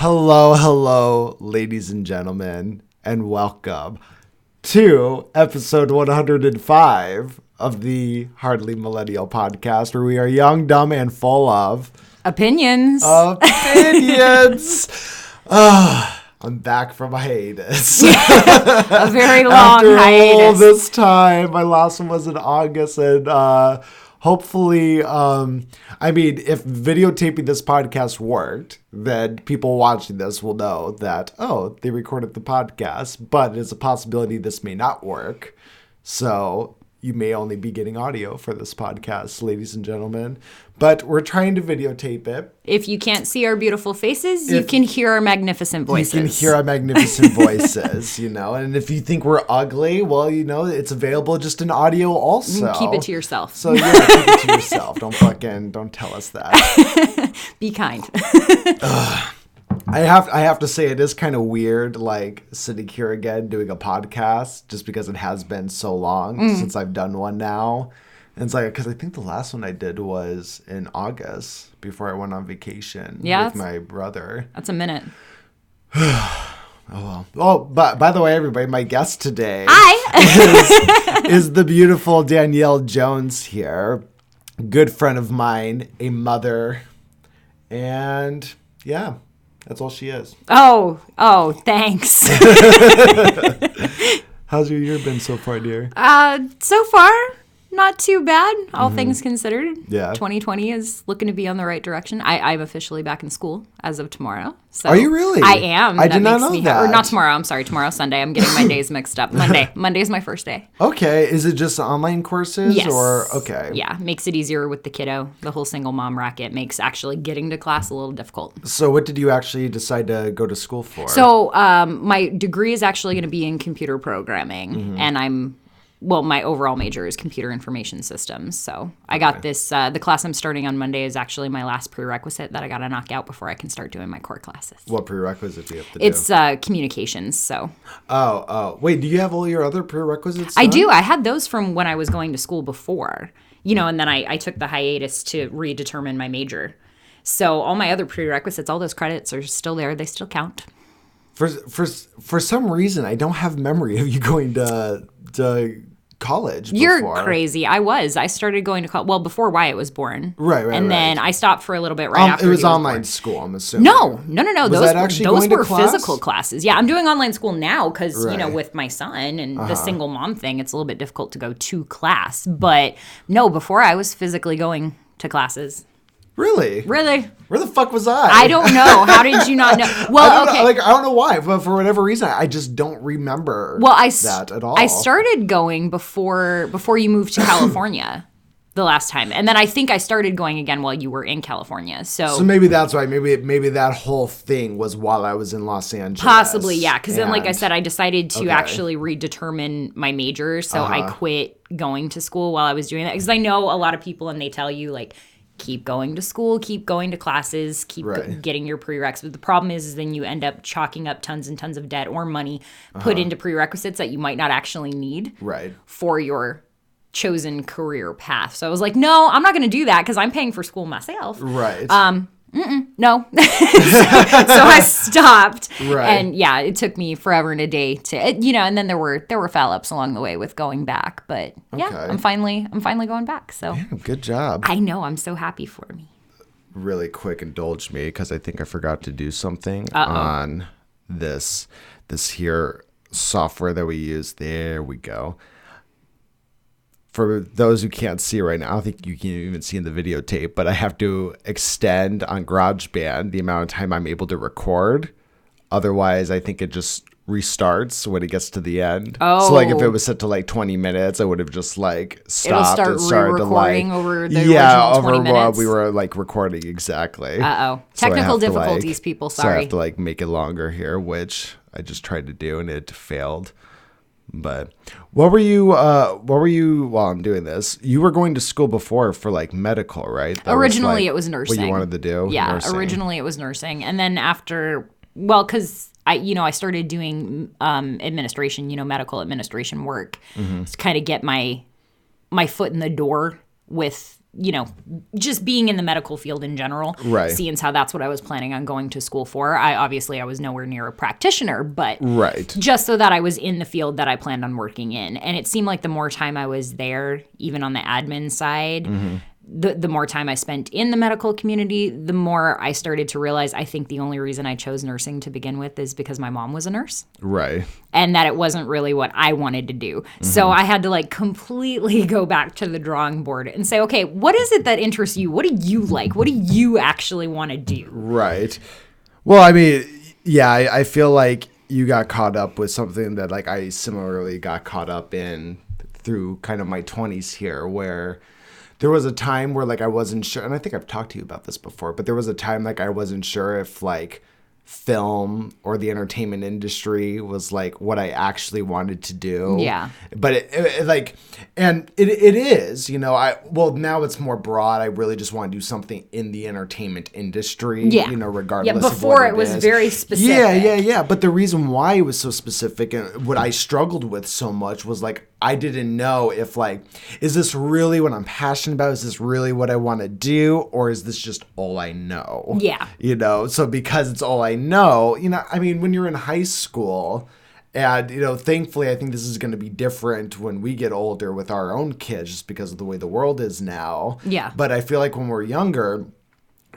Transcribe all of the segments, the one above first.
Hello, ladies and gentlemen, and welcome to episode 105 of the Hardly Millennial podcast, where we are young, dumb, and full of opinions. I'm back from a hiatus. A very long After hiatus. all this time, my last one was in August, and hopefully, if videotaping this podcast worked, then people watching this will know that, they recorded the podcast, but it's a possibility this may not work. So you may only be getting audio for this podcast, ladies and gentlemen, but we're trying to videotape it. If you can't see our beautiful faces, you can hear our magnificent voices. You can hear our magnificent voices, and if you think we're ugly, well, it's available just in audio also. Keep it to yourself. So keep it to yourself. Don't tell us that. Be kind. I have to say, it is kind of weird, like, sitting here again doing a podcast, just because it has been so long since I've done one now. And it's like, because I think the last one I did was in August, before I went on vacation with my brother. That's a minute. Oh, well. Oh, but by the way, everybody, my guest today is the beautiful Danielle Jones here. Good friend of mine, a mother, and yeah. That's all she is. Oh, thanks. How's your year been so far, dear? So far, not too bad, all things considered. Yeah. 2020 is looking to be on the right direction. I'm officially back in school as of tomorrow. So Are you really? I am. I did not know that. Or not tomorrow. I'm sorry. Tomorrow's Sunday. I'm getting my days mixed up. Monday's my first day. Okay. Is it just online courses? Yes. Okay. Yeah. Makes it easier with the kiddo. The whole single mom racket makes actually getting to class a little difficult. So what did you actually decide to go to school for? So my degree is actually going to be in computer programming, and my overall major is computer information systems. So I got this, the class I'm starting on Monday is actually my last prerequisite that I got to knock out before I can start doing my core classes. What prerequisite do you have to do? It's communications, so. Oh. Wait, do you have all your other prerequisites I done? do. I had those from when I was going to school before, and then I took the hiatus to redetermine my major. So all my other prerequisites, all those credits are still there. They still count. For some reason, I don't have memory of you going to college before. You're crazy. I started going to college, before Wyatt was born. Right. And then I stopped for a little bit after it was he online born. school, I'm assuming. No. Those were class? physical classes. Yeah, I'm doing online school now because, Right. With my son and the single mom thing, it's a little bit difficult to go to class. But no, before I was physically going to classes. Really? Where the fuck was I? I don't know. How did you not know? Well, okay. I don't know why, but for whatever reason, I just don't remember that at all. I started going before you moved to California the last time. And then I think I started going again while you were in California. So maybe that's why. Maybe that whole thing was while I was in Los Angeles. Possibly, yeah. Because then, like I said, I decided to actually redetermine my major. So I quit going to school while I was doing that. Because I know a lot of people, and they tell you, like, keep going to school, keep going to classes, keep getting your prereqs. But the problem is then you end up chalking up tons and tons of debt or money put into prerequisites that you might not actually need for your chosen career path. So I was like, no, I'm not going to do that because I'm paying for school myself. Right. No. So I stopped. Right. And yeah, it took me forever and a day to, and then there were foul-ups along the way with going back. But yeah, I'm finally going back. So Damn, good job. I know. I'm so happy for me. Really quick, indulge me because I think I forgot to do something on this here software that we use. There we go. For those who can't see right now, I don't think you can even see in the videotape, but I have to extend on GarageBand the amount of time I'm able to record. Otherwise, I think it just restarts when it gets to the end. Oh. So, like, if it was set to, 20 minutes, I would have just, stopped. It'll start re-recording over the original 20 minutes? While we were, recording, exactly. Uh-oh. Technical difficulties, people, sorry. So I have to, make it longer here, which I just tried to do, and it failed. But what were you while I'm doing this? You were going to school before for medical, right? Originally it was nursing. What you wanted to do? Yeah, nursing. Originally it was nursing. And then after, because I started doing administration, medical administration work to kind of get my foot in the door with just being in the medical field in general, right. seeing how that's what I was planning on going to school for. I was nowhere near a practitioner, but right. just so that I was in the field that I planned on working in. And it seemed like the more time I was there, even on the admin side, the more time I spent in the medical community, the more I started to realize I think the only reason I chose nursing to begin with is because my mom was a nurse. Right. And that it wasn't really what I wanted to do. So I had to completely go back to the drawing board and say, okay, what is it that interests you? What do you like? What do you actually want to do? Right. Well, I mean, yeah, I feel like you got caught up with something that I similarly got caught up in through kind of my 20s here, where there was a time where I wasn't sure, and I think I've talked to you about this before, but there was a time I wasn't sure if film or the entertainment industry was what I actually wanted to do. Yeah. But it is, now it's more broad. I really just want to do something in the entertainment industry, regardless of before what it was is. very specific. Yeah. But the reason why it was so specific and what I struggled with so much was I didn't know if is this really what I'm passionate about? Is this really what I want to do? Or is this just all I know? Yeah. So because it's all I know, when you're in high school and, thankfully I think this is going to be different when we get older with our own kids just because of the way the world is now. Yeah. But I feel like when we're younger,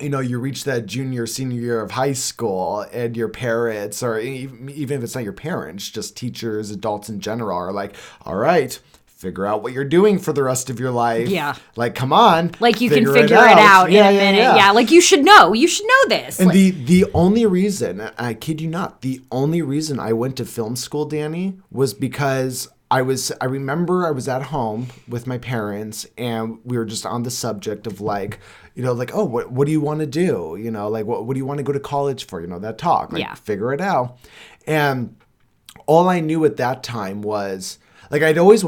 you reach that junior, senior year of high school and your parents, or even if it's not your parents, just teachers, adults in general are all right, figure out what you're doing for the rest of your life. Yeah. Come on. You can figure it out in a minute. Yeah. You should know. You should know this. And the only reason, I kid you not, the only reason I went to film school, Dani, was because I remember I was at home with my parents and we were just on the subject of oh, what do you want to do? What do you want to go to college for? That talk, figure it out. And all I knew at that time was I always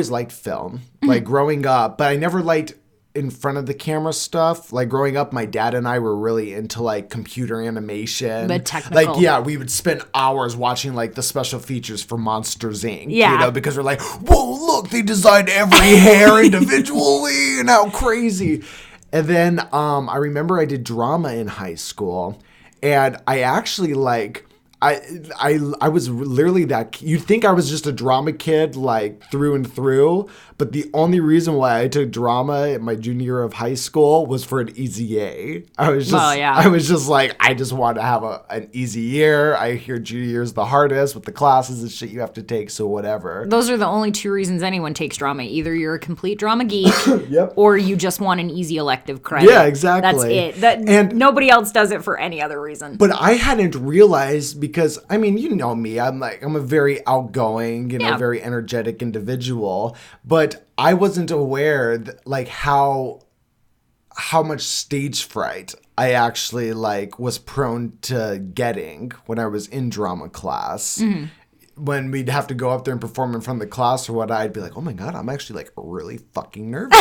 liked film, growing up, but I never liked in front of the camera stuff. Growing up, my dad and I were really into computer animation. The technical. We would spend hours watching the special features for Monsters Inc. Yeah. Because we're whoa, look, they designed every hair individually and how crazy. And then I remember I did drama in high school, and I actually I was literally that. You'd think I was just a drama kid through and through, but the only reason why I took drama in my junior year of high school was for an easy A. I was just I just want to have an easy year. I hear junior year is the hardest with the classes and shit you have to take, so whatever. Those are the only two reasons anyone takes drama. Either you're a complete drama geek, yep, or you just want an easy elective credit. Yeah, exactly. That's it. And nobody else does it for any other reason. But I hadn't realized, because you know me, I'm a very outgoing, very energetic individual, but I wasn't aware that, how much stage fright I actually was prone to getting when I was in drama class. Mm-hmm. When we'd have to go up there and perform in front of the class or what, I'd be oh my God, I'm actually really fucking nervous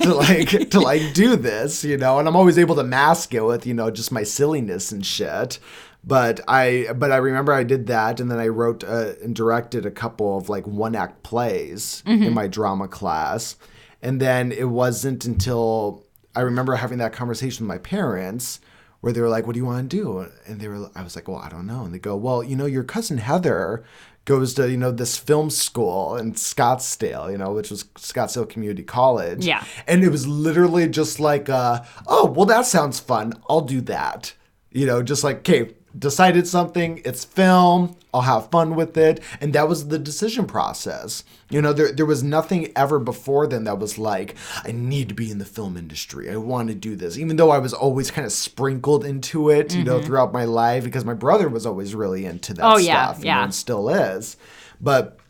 to do this, and I'm always able to mask it with, just my silliness and shit. But I remember I did that, and then I wrote and directed a couple of one-act plays in my drama class. And then it wasn't until I remember having that conversation with my parents where they were what do you want to do? And I was well, I don't know. And they go, well, your cousin Heather goes to, this film school in Scottsdale, which was Scottsdale Community College. Yeah. And it was literally just oh, well, that sounds fun. I'll do that. Just okay, decided something, it's film, I'll have fun with it. And that was the decision process. There was nothing ever before then that was I need to be in the film industry. I want to do this. Even though I was always kind of sprinkled into it, throughout my life, because my brother was always really into that stuff. Yeah. And still is. But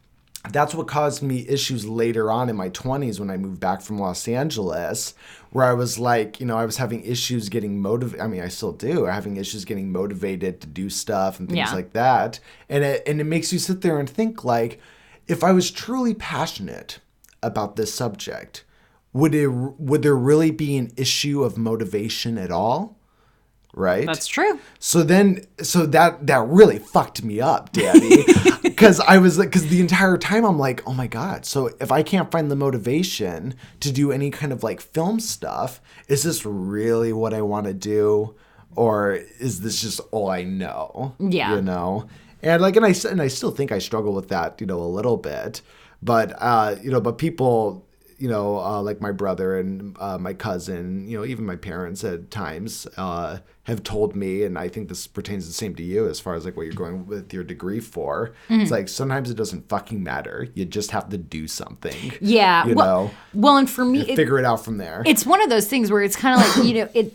that's what caused me issues later on in my 20s when I moved back from Los Angeles, where I was I was having issues getting motivated. I still do. Having issues getting motivated to do stuff and things like that. And it makes you sit there and think if I was truly passionate about this subject, would there really be an issue of motivation at all? right? That's true. So that really fucked me up, Dani, because the entire time I'm like, oh my God. So if I can't find the motivation to do any kind of like film stuff, is this really what I want to do? Or is this just all I know? Yeah. You know? And like, and I still think I struggle with that, a little bit, but, but people, like my brother and my cousin, even my parents at times have told me, and I think this pertains the same to you as far as like what you're going with your degree for. Mm-hmm. It's like sometimes it doesn't fucking matter. You just have to do something. Yeah. Well, and for me, figure it out from there. It's one of those things where it's kind of like,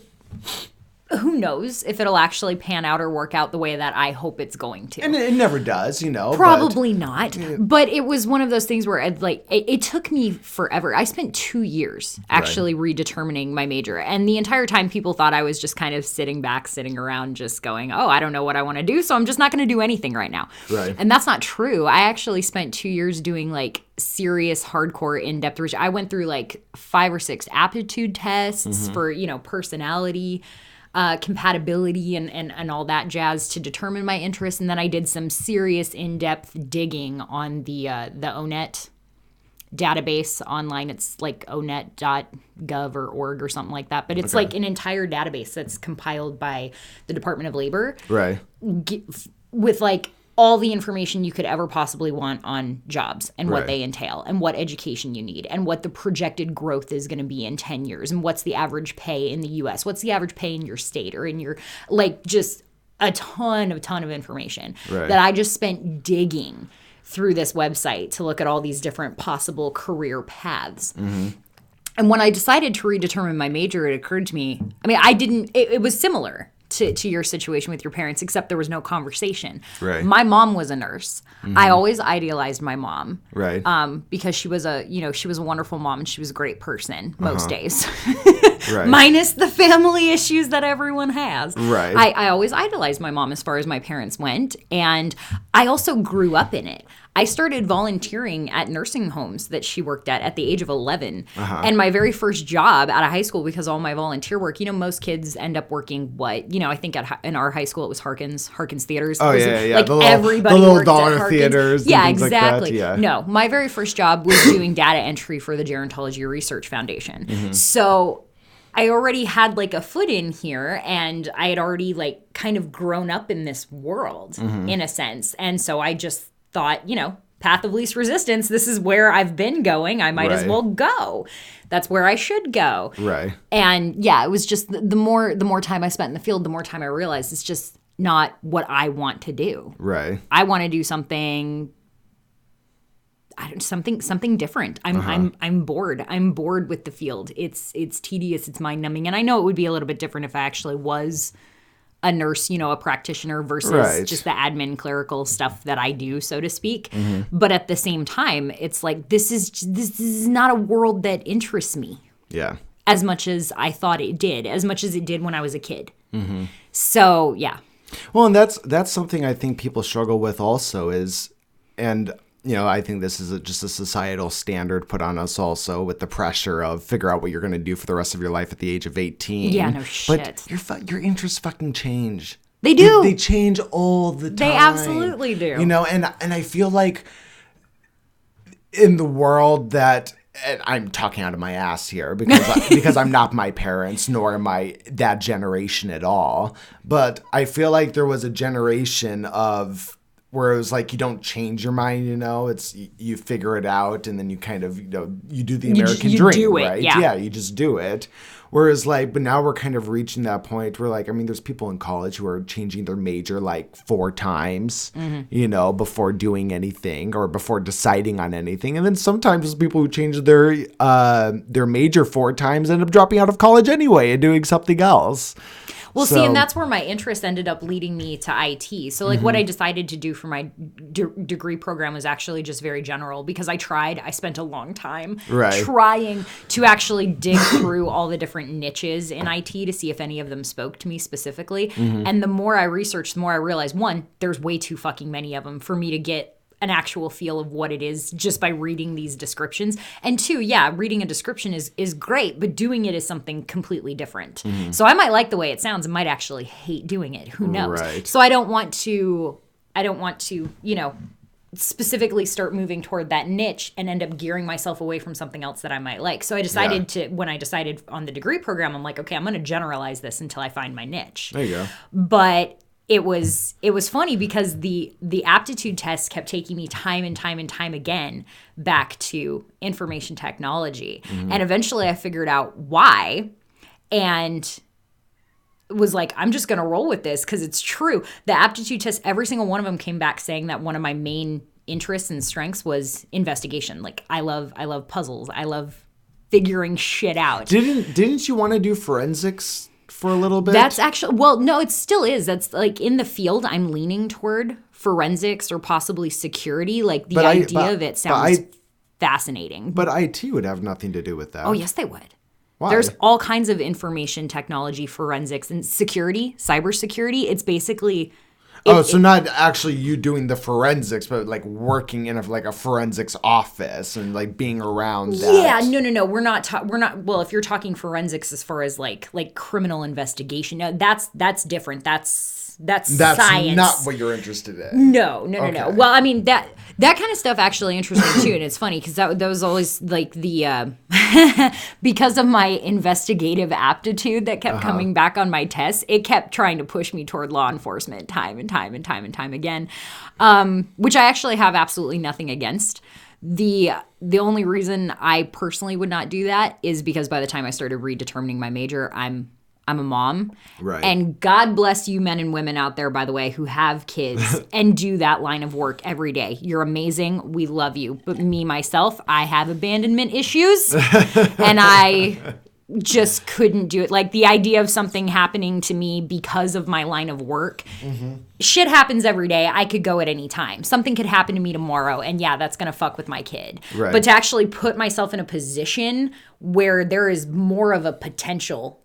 who knows if it'll actually pan out or work out the way that I hope it's going to. And it never does, Probably not. But it was one of those things where it took me forever. I spent 2 years actually redetermining my major. And the entire time people thought I was just kind of sitting around just going, oh, I don't know what I want to do, so I'm just not going to do anything right now. Right. And that's not true. I actually spent 2 years doing like serious, hardcore, in-depth research. I went through like 5 or 6 aptitude tests for, personality, compatibility and all that jazz to determine my interests. And then I did some serious in-depth digging on the ONET database online. It's like onet.gov or org or something like that. But it's like an entire database that's compiled by the Department of Labor. Right. With like all the information you could ever possibly want on jobs and what they entail and what education you need and what the projected growth is going to be in 10 years and what's the average pay in the US, what's the average pay in your state or in your, like, just a ton of information that I just spent digging through this website to look at all these different possible career paths. Mm-hmm. And when I decided to redetermine my major, it occurred to me, it was similar to your situation with your parents, except there was no conversation. Right. My mom was a nurse. Mm-hmm. I always idealized my mom. Right. Because she was a wonderful mom and she was a great person most days. Right. Minus the family issues that everyone has. Right. I always idolized my mom as far as my parents went. And I also grew up in it. I started volunteering at nursing homes that she worked at the age of 11. And my very first job out of high school, because all my volunteer work, most kids end up working I think in our high school it was Harkins Theaters. Oh, yeah. Like everybody the little worked dollar at Harkins. theaters. Yeah, and things exactly. Like that. Yeah. No, my very first job was doing data entry for the Gerontology Research Foundation. Mm-hmm. So I already had like a foot in here and I had already like kind of grown up in this world in a sense. And so I just thought, path of least resistance, this is where I've been going. I might as well go. That's where I should go. Right. And yeah, it was just the more time I spent in the field, the more time I realized it's just not what I want to do. Right. I want to do something different. I'm bored. I'm bored with the field. It's tedious. It's mind numbing. And I know it would be a little bit different if I actually was a nurse, a practitioner versus just the admin clerical stuff that I do, so to speak. Mm-hmm. But at the same time, it's like, this is not a world that interests me. Yeah. As much as I thought it did, as much as it did when I was a kid. Mm-hmm. So, yeah. Well, and that's something I think people struggle with also is, and I think this is just a societal standard put on us also with the pressure of figure out what you're going to do for the rest of your life at the age of 18. Yeah, no shit. But your interests fucking change. They do. They change all the time. They absolutely do. And I feel like in the world that, and I'm talking out of my ass here because I'm not my parents nor am I that generation at all. But I feel like there was a generation of where it was like you don't change your mind, it's you figure it out and then you kind of you do the American dream, do it, right? Yeah, you just do it. Whereas but now we're kind of reaching that point where there's people in college who are changing their major 4 times, before doing anything or before deciding on anything. And then sometimes there's people who change their major 4 times and end up dropping out of college anyway and doing something else. Well, see, and that's where my interest ended up leading me to IT. So, what I decided to do for my degree program was actually just very general because I spent a long time trying to actually dig through all the different niches in IT to see if any of them spoke to me specifically. Mm-hmm. And the more I researched, the more I realized, one, there's way too fucking many of them for me to get an actual feel of what it is just by reading these descriptions. And 2, yeah, reading a description is great, but doing it is something completely different. So I might like the way it sounds and might actually hate doing it. Who knows? Right. So I don't want to, specifically start moving toward that niche and end up gearing myself away from something else that I might like. So I decided when I decided on the degree program, I'm like, okay, I'm going to generalize this until I find my niche. There you go. But it was funny because the aptitude test kept taking me time and time again back to information technology. And eventually I figured out why, and was like, I'm just going to roll with this because it's true. The aptitude test, every single one of them came back saying that one of my main interests and strengths was investigation. Like I love puzzles. I love figuring shit out. Didn't you want to do forensics for a little bit? That's actually, well, no, it still is. That's like in the field I'm leaning toward forensics or possibly security. Like the idea of it sounds fascinating. But IT would have nothing to do with that. Oh, yes, they would. Why? There's all kinds of information technology, forensics, and security, cybersecurity. It's basically... so not actually you doing the forensics, but like working in a forensics office and like being around that. Yeah, no. We're not. Well, if you're talking forensics as far as like criminal investigation, no, that's different. That's science. Not what you're interested in. No. Well, I mean that kind of stuff actually interests me too, and it's funny because that was always like the because of my investigative aptitude that kept coming back on my tests. It kept trying to push me toward law enforcement time and time again, which I actually have absolutely nothing against. The only reason I personally would not do that is because by the time I started redetermining my major, I'm a mom. Right. And God bless you men and women out there, by the way, who have kids and do that line of work every day. You're amazing. We love you. But me, myself, I have abandonment issues and I just couldn't do it. Like the idea of something happening to me because of my line of work. Shit happens every day. I could go at any time. Something could happen to me tomorrow and yeah, that's going to fuck with my kid. Right. But to actually put myself in a position where there is more of a potential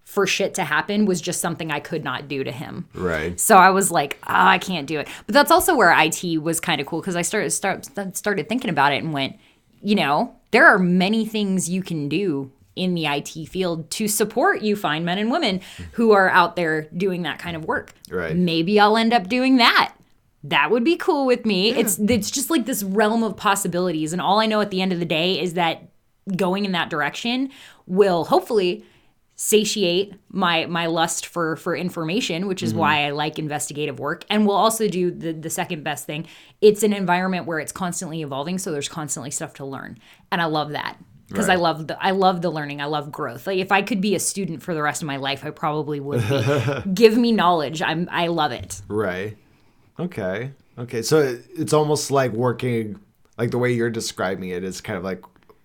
for shit to happen was just something I could not do to him. Right. So I was like, I can't do it. But that's also where IT was kind of cool because I started thinking about it and went, there are many things you can do in the IT field to support you fine men and women who are out there doing that kind of work. Right. Maybe I'll end up doing that. That would be cool with me. Yeah. It's just like this realm of possibilities. And all I know at the end of the day is that going in that direction will hopefully satiate my lust for information, which is why I like investigative work. And we'll also do the second best thing. It's an environment where it's constantly evolving, so there's constantly stuff to learn. And I love that. Because right. I love the learning. I love growth. Like if I could be a student for the rest of my life, I probably would be. Give me knowledge. I love it. Right. Okay. So it's almost like working, like the way you're describing it is kind of like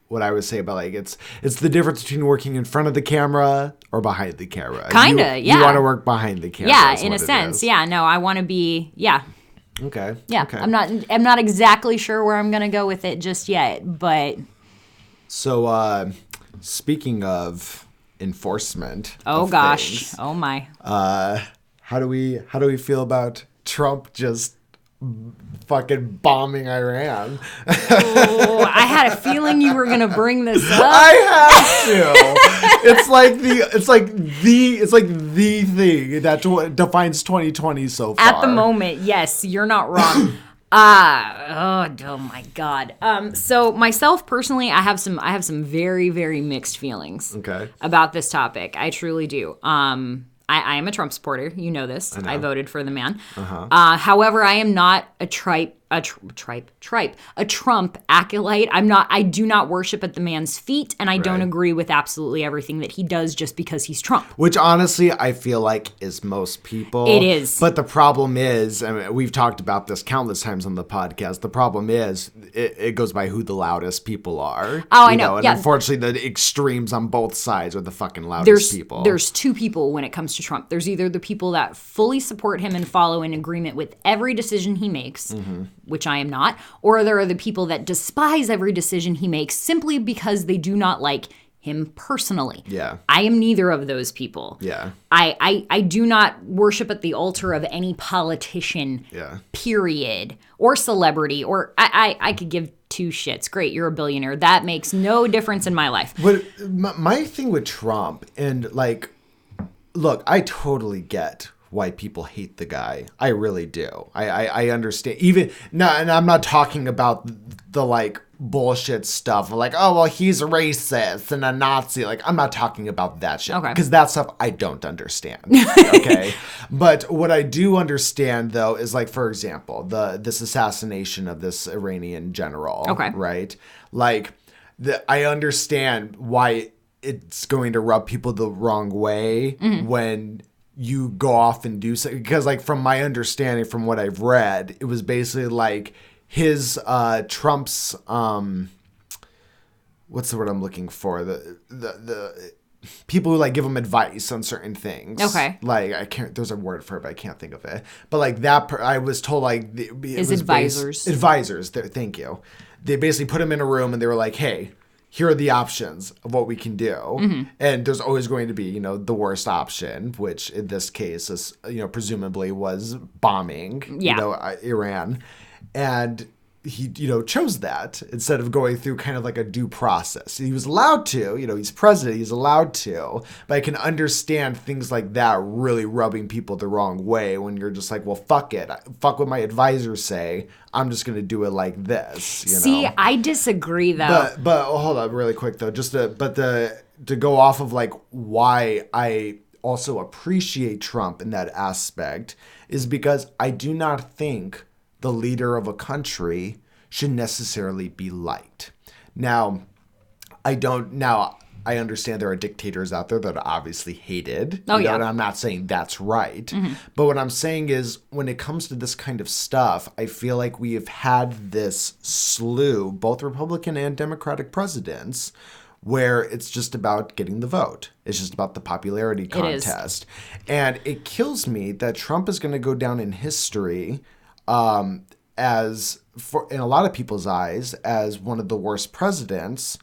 what I would say about like it's the difference between working in front of the camera or behind the camera. Kinda, yeah. You want to work behind the camera. Yeah, in a sense. Yeah. No, I want to be. Yeah. Okay. Yeah. Okay. I'm not exactly sure where I'm gonna go with it just yet, but. So, speaking of enforcement. Oh gosh. Things, oh my. How do we feel about Trump just fucking bombing Iran? Oh, I had a feeling you were gonna bring this up. I have to. It's like the thing that defines 2020 so far. At the moment, yes, you're not wrong. Oh my God. So myself personally, I have some very, very mixed feelings about this topic. I truly do. I am a Trump supporter. You know this. I voted for the man. However, I am not a Trump acolyte. I do not worship at the man's feet, and I don't agree with absolutely everything that he does just because he's Trump. Which honestly, I feel like is most people. It is. But the problem is, I mean, we've talked about this countless times on the podcast. The problem is, it goes by who the loudest people are. Oh, I know. And unfortunately, the extremes on both sides are the fucking loudest people. There's two people when it comes to Trump. There's either the people that fully support him and follow in agreement with every decision he makes, which I am not, or there are the people that despise every decision he makes simply because they do not like him personally. Yeah. I am neither of those people. Yeah. I do not worship at the altar of any politician, period, or celebrity, or I could give two shits. Great, you're a billionaire. That makes no difference in my life. But my thing with Trump, and like, look, I totally get why people hate the guy. I really do. I understand. Even no, and I'm not talking about the like bullshit stuff like, oh well, he's racist and a Nazi. Like, I'm not talking about that shit, because that stuff I don't understand. Okay. But what I do understand though is, like, for example, this assassination of this Iranian general. Okay. Right? Like, I understand why it's going to rub people the wrong way when you go off and do something, because, like, from my understanding, from what I've read, it was basically like his Trump's what's the word I'm looking for, the people who, like, give him advice on certain things. Okay. Like, I can't, there's a word for it, but I can't think of it. But like that, I was told, like, his advisors. Advisors. Thank you. They basically put him in a room and they were like, hey, here are the options of what we can do. And there's always going to be, you know, the worst option, which in this case is, you know, presumably was bombing, you know, Iran. And he, you know, chose that instead of going through kind of like a due process. He was allowed to, you know, he's president, he's allowed to, but I can understand things like that really rubbing people the wrong way when you're just like, well, fuck it. Fuck what my advisors say. I'm just going to do it like this, you know? See, I disagree though. But hold on really quick though, to go off of like why I also appreciate Trump in that aspect is because I do not think the leader of a country should necessarily be liked. Now, I understand there are dictators out there that are obviously hated. Oh, yeah. And I'm not saying that's right. But what I'm saying is, when it comes to this kind of stuff, I feel like we have had this slew, both Republican and Democratic presidents, where it's just about getting the vote. It's just about the popularity contest. And it kills me that Trump is going to go down in history as, for in a lot of people's eyes, as one of the worst presidents,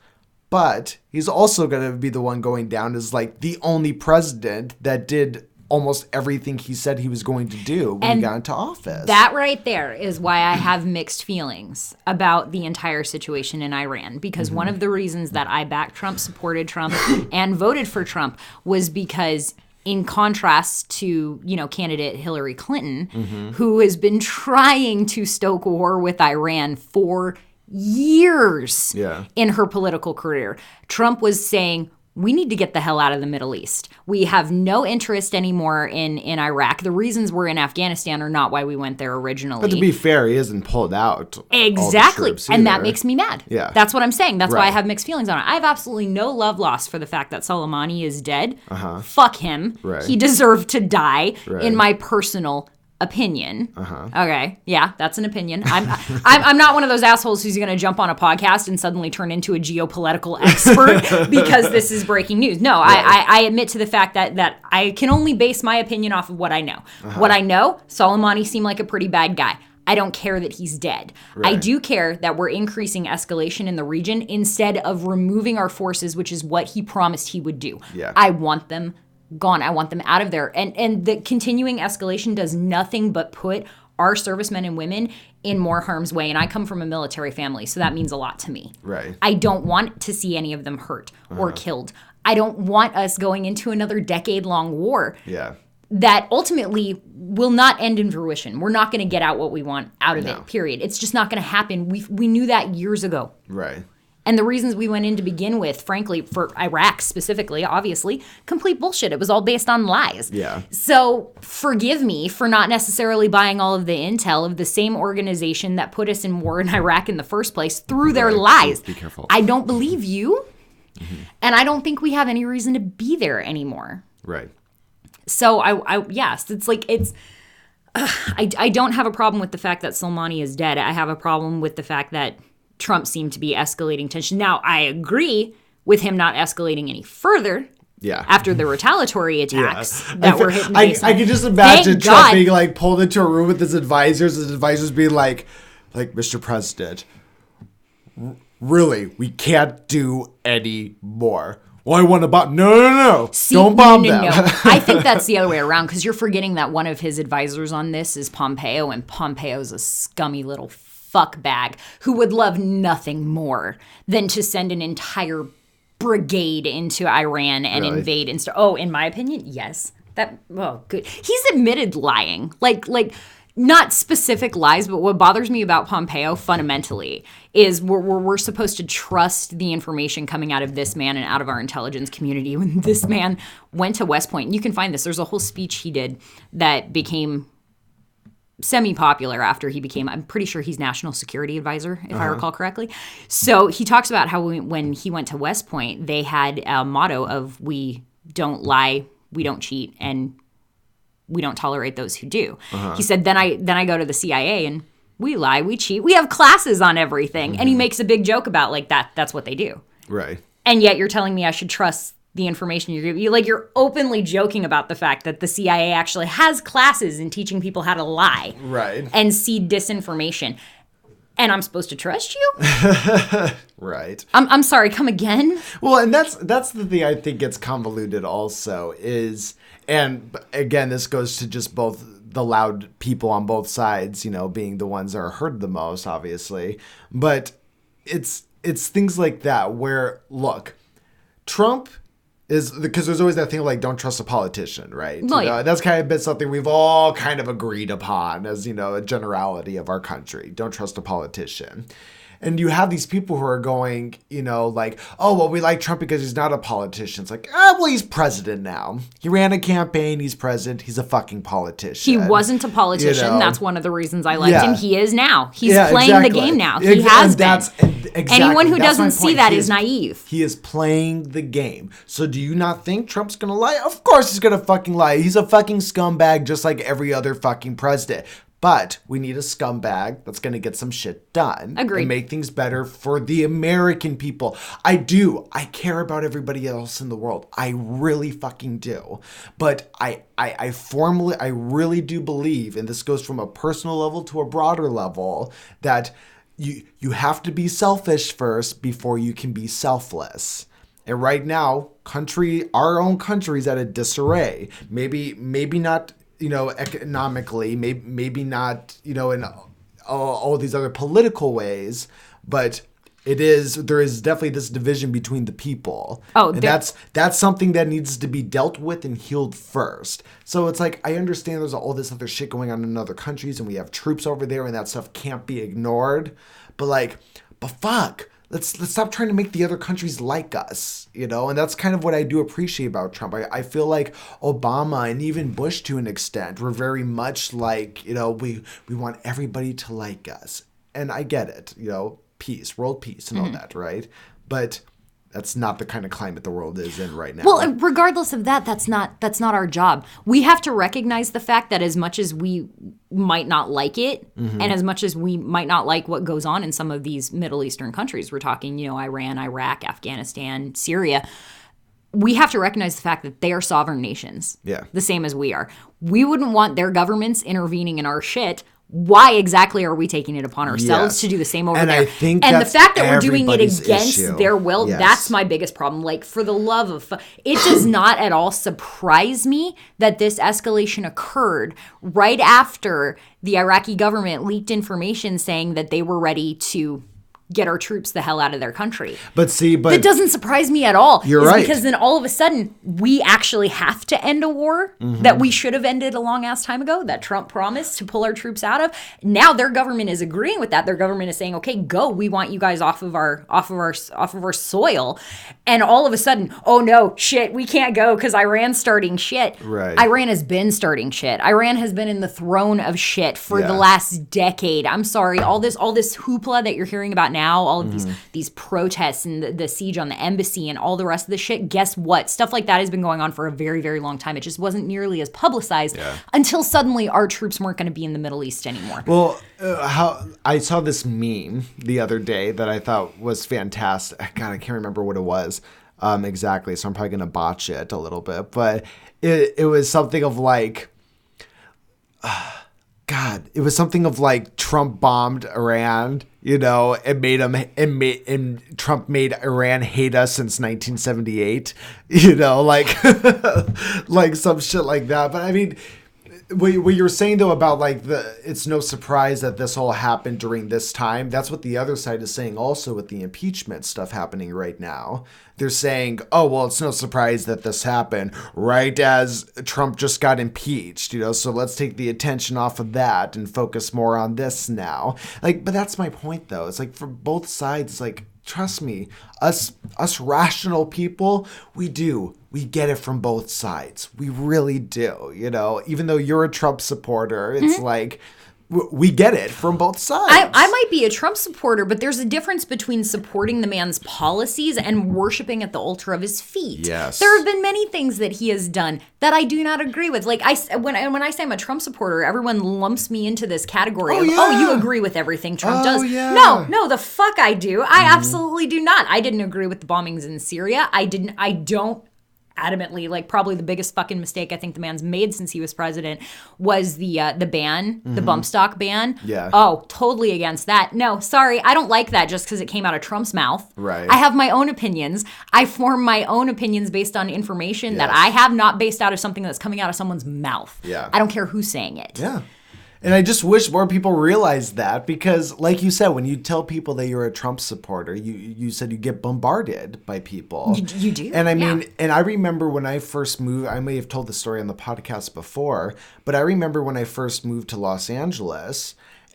but he's also going to be the one going down as like the only president that did almost everything he said he was going to do when he got into office. That right there is why I have mixed feelings about the entire situation in Iran, because one of the reasons that I backed Trump, supported Trump, and voted for Trump was because, in contrast to, you know, candidate Hillary Clinton, who has been trying to stoke war with Iran for years in her political career, Trump was saying, we need to get the hell out of the Middle East. We have no interest anymore in Iraq. The reasons we're in Afghanistan are not why we went there originally. But to be fair, he hasn't pulled out exactly, and that makes me mad. Yeah, that's what I'm saying. That's why I have mixed feelings on it. I have absolutely no love lost for the fact that Soleimani is dead. Fuck him. He deserved to die, in my personal opinion. Okay, yeah, that's an opinion. I'm not one of those assholes who's going to jump on a podcast and suddenly turn into a geopolitical expert because this is breaking news. No, I admit to the fact that I can only base my opinion off of what I know. What I know, Soleimani seemed like a pretty bad guy. I don't care that he's dead. I do care that we're increasing escalation in the region instead of removing our forces, which is what he promised he would do. I want them gone. I want them out of there. And the continuing escalation does nothing but put our servicemen and women in more harm's way. And I come from a military family, so that means a lot to me. I don't want to see any of them hurt or killed. I don't want us going into another decade-long war that ultimately will not end in fruition. We're not going to get out what we want out of it, period. It's just not going to happen. We knew that years ago. And the reasons we went in to begin with, frankly, for Iraq specifically, obviously, complete bullshit. It was all based on lies. So forgive me for not necessarily buying all of the intel of the same organization that put us in war in Iraq in the first place through their lies. Be careful. I don't believe you. And I don't think we have any reason to be there anymore. So I don't have a problem with the fact that Soleimani is dead. I have a problem with the fact that Trump seemed to be escalating tension. Now, I agree with him not escalating any further after the retaliatory attacks that were hitting I can just imagine Trump being like pulled into a room with his advisors being like, Mr. President, really, we can't do any more. Well, I want to bomb. No. See, don't bomb no. them. I think that's the other way around, because you're forgetting that one of his advisors on this is Pompeo, and Pompeo's a scummy little fuckbag who would love nothing more than to send an entire brigade into Iran and invade and stuff. Oh, in my opinion, yes. Good. He's admitted lying. Like not specific lies, but what bothers me about Pompeo fundamentally is we're supposed to trust the information coming out of this man and out of our intelligence community. When this man went to West Point, and you can find this, there's a whole speech he did that became semi-popular after he became, I'm pretty sure he's national security advisor, if I recall correctly. So he talks about how when he went to West Point, they had a motto of, we don't lie, we don't cheat, and we don't tolerate those who do. He said, then I go to the CIA and we lie, we cheat, we have classes on everything. And he makes a big joke about like that's what they do. Right. And yet you're telling me I should trust the information you're giving. You're openly joking about the fact that the CIA actually has classes in teaching people how to lie. Right. And seed disinformation. And I'm supposed to trust you? Right. I'm sorry, come again? Well, and that's the thing I think gets convoluted also is, and again, this goes to just both the loud people on both sides, being the ones that are heard the most, obviously. But it's things like that where, look, Trump is, because there's always that thing of like, don't trust a politician, right? Well, that's kind of been something we've all kind of agreed upon as, a generality of our country. Don't trust a politician. And you have these people who are going, like, oh, well, we like Trump because he's not a politician. It's like, well, he's president now. He ran a campaign. He's president. He's a fucking politician. He wasn't a politician. That's one of the reasons I liked him. He is now. He's playing the game now. He has been. Anyone who doesn't see that is naive. He is playing the game. So do you not think Trump's going to lie? Of course he's going to fucking lie. He's a fucking scumbag just like every other fucking president. But we need a scumbag that's going to get some shit done. Agreed. And make things better for the American people. I do. I care about everybody else in the world. I really fucking do. But I really do believe, and this goes from a personal level to a broader level, that you have to be selfish first before you can be selfless. And right now, our own country is at a disarray. Maybe not, economically, maybe not, in all these other political ways, but there is definitely this division between the people. And that's something that needs to be dealt with and healed first. So it's like, I understand there's all this other shit going on in other countries and we have troops over there and that stuff can't be ignored. But fuck. Let's stop trying to make the other countries like us, and that's kind of what I do appreciate about Trump. I feel like Obama and even Bush to an extent were very much like, we want everybody to like us. And I get it, peace, world peace and all that, right? But that's not the kind of climate the world is in right now. Well, regardless of that, that's not our job. We have to recognize the fact that as much as we might not like it, and as much as we might not like what goes on in some of these Middle Eastern countries, we're talking, Iran, Iraq, Afghanistan, Syria, we have to recognize the fact that they are sovereign nations. Yeah. The same as we are. We wouldn't want their governments intervening in our shit. Why exactly are we taking it upon ourselves to do the same over there? I think and the fact that we're doing it against issue. their will, that's my biggest problem. Like, for the love of... It does not at all surprise me that this escalation occurred right after the Iraqi government leaked information saying that they were ready to get our troops the hell out of their country. But that doesn't surprise me at all. You're right. Because then all of a sudden, we actually have to end a war that we should have ended a long ass time ago, that Trump promised to pull our troops out of. Now their government is agreeing with that. Their government is saying, okay, go. We want you guys off of our soil. And all of a sudden, oh no, shit, we can't go because Iran's starting shit. Right. Iran has been starting shit. Iran has been in the throne of shit for the last decade. I'm sorry, all this hoopla that you're hearing about now, all of these protests and the siege on the embassy and all the rest of the shit, guess what? Stuff like that has been going on for a very, very long time. It just wasn't nearly as publicized until suddenly our troops weren't going to be in the Middle East anymore. Well, how I saw this meme the other day that I thought was fantastic. God, I can't remember what it was exactly, so I'm probably going to botch it a little bit. But it was something of like... it was something of like Trump bombed Iran and Trump made Iran hate us since 1978, like some shit like that. But I mean, what you were saying though about like it's no surprise that this all happened during this time. That's what the other side is saying also with the impeachment stuff happening right now. They're saying, oh, well, it's no surprise that this happened right as Trump just got impeached, so let's take the attention off of that and focus more on this now. Like, but that's my point though. It's like for both sides, like, trust me, us rational people, we get it from both sides. We really do, even though you're a Trump supporter, it's like, we get it from both sides. I might be a Trump supporter, but there's a difference between supporting the man's policies and worshiping at the altar of his feet. Yes. There have been many things that he has done that I do not agree with. Like, when I say I'm a Trump supporter, everyone lumps me into this categgory of, you agree with everything Trump does. Yeah. No, the fuck I do. I absolutely do not. I didn't agree with the bombings in Syria. I don't adamantly, like, probably the biggest fucking mistake I think the man's made since he was president was the ban, the bump stock ban. Yeah. Oh, totally against that. No, sorry, I don't like that just because it came out of Trump's mouth. Right. I have my own opinions. I form my own opinions based on information that I have, not based out of something that's coming out of someone's mouth. Yeah. I don't care who's saying it. Yeah. And I just wish more people realized that, because like you said, when you tell people that you're a Trump supporter, you said you get bombarded by people. You do. And I mean, and I remember when I first moved, I may have told the story on the podcast before, but I remember when I first moved to Los Angeles.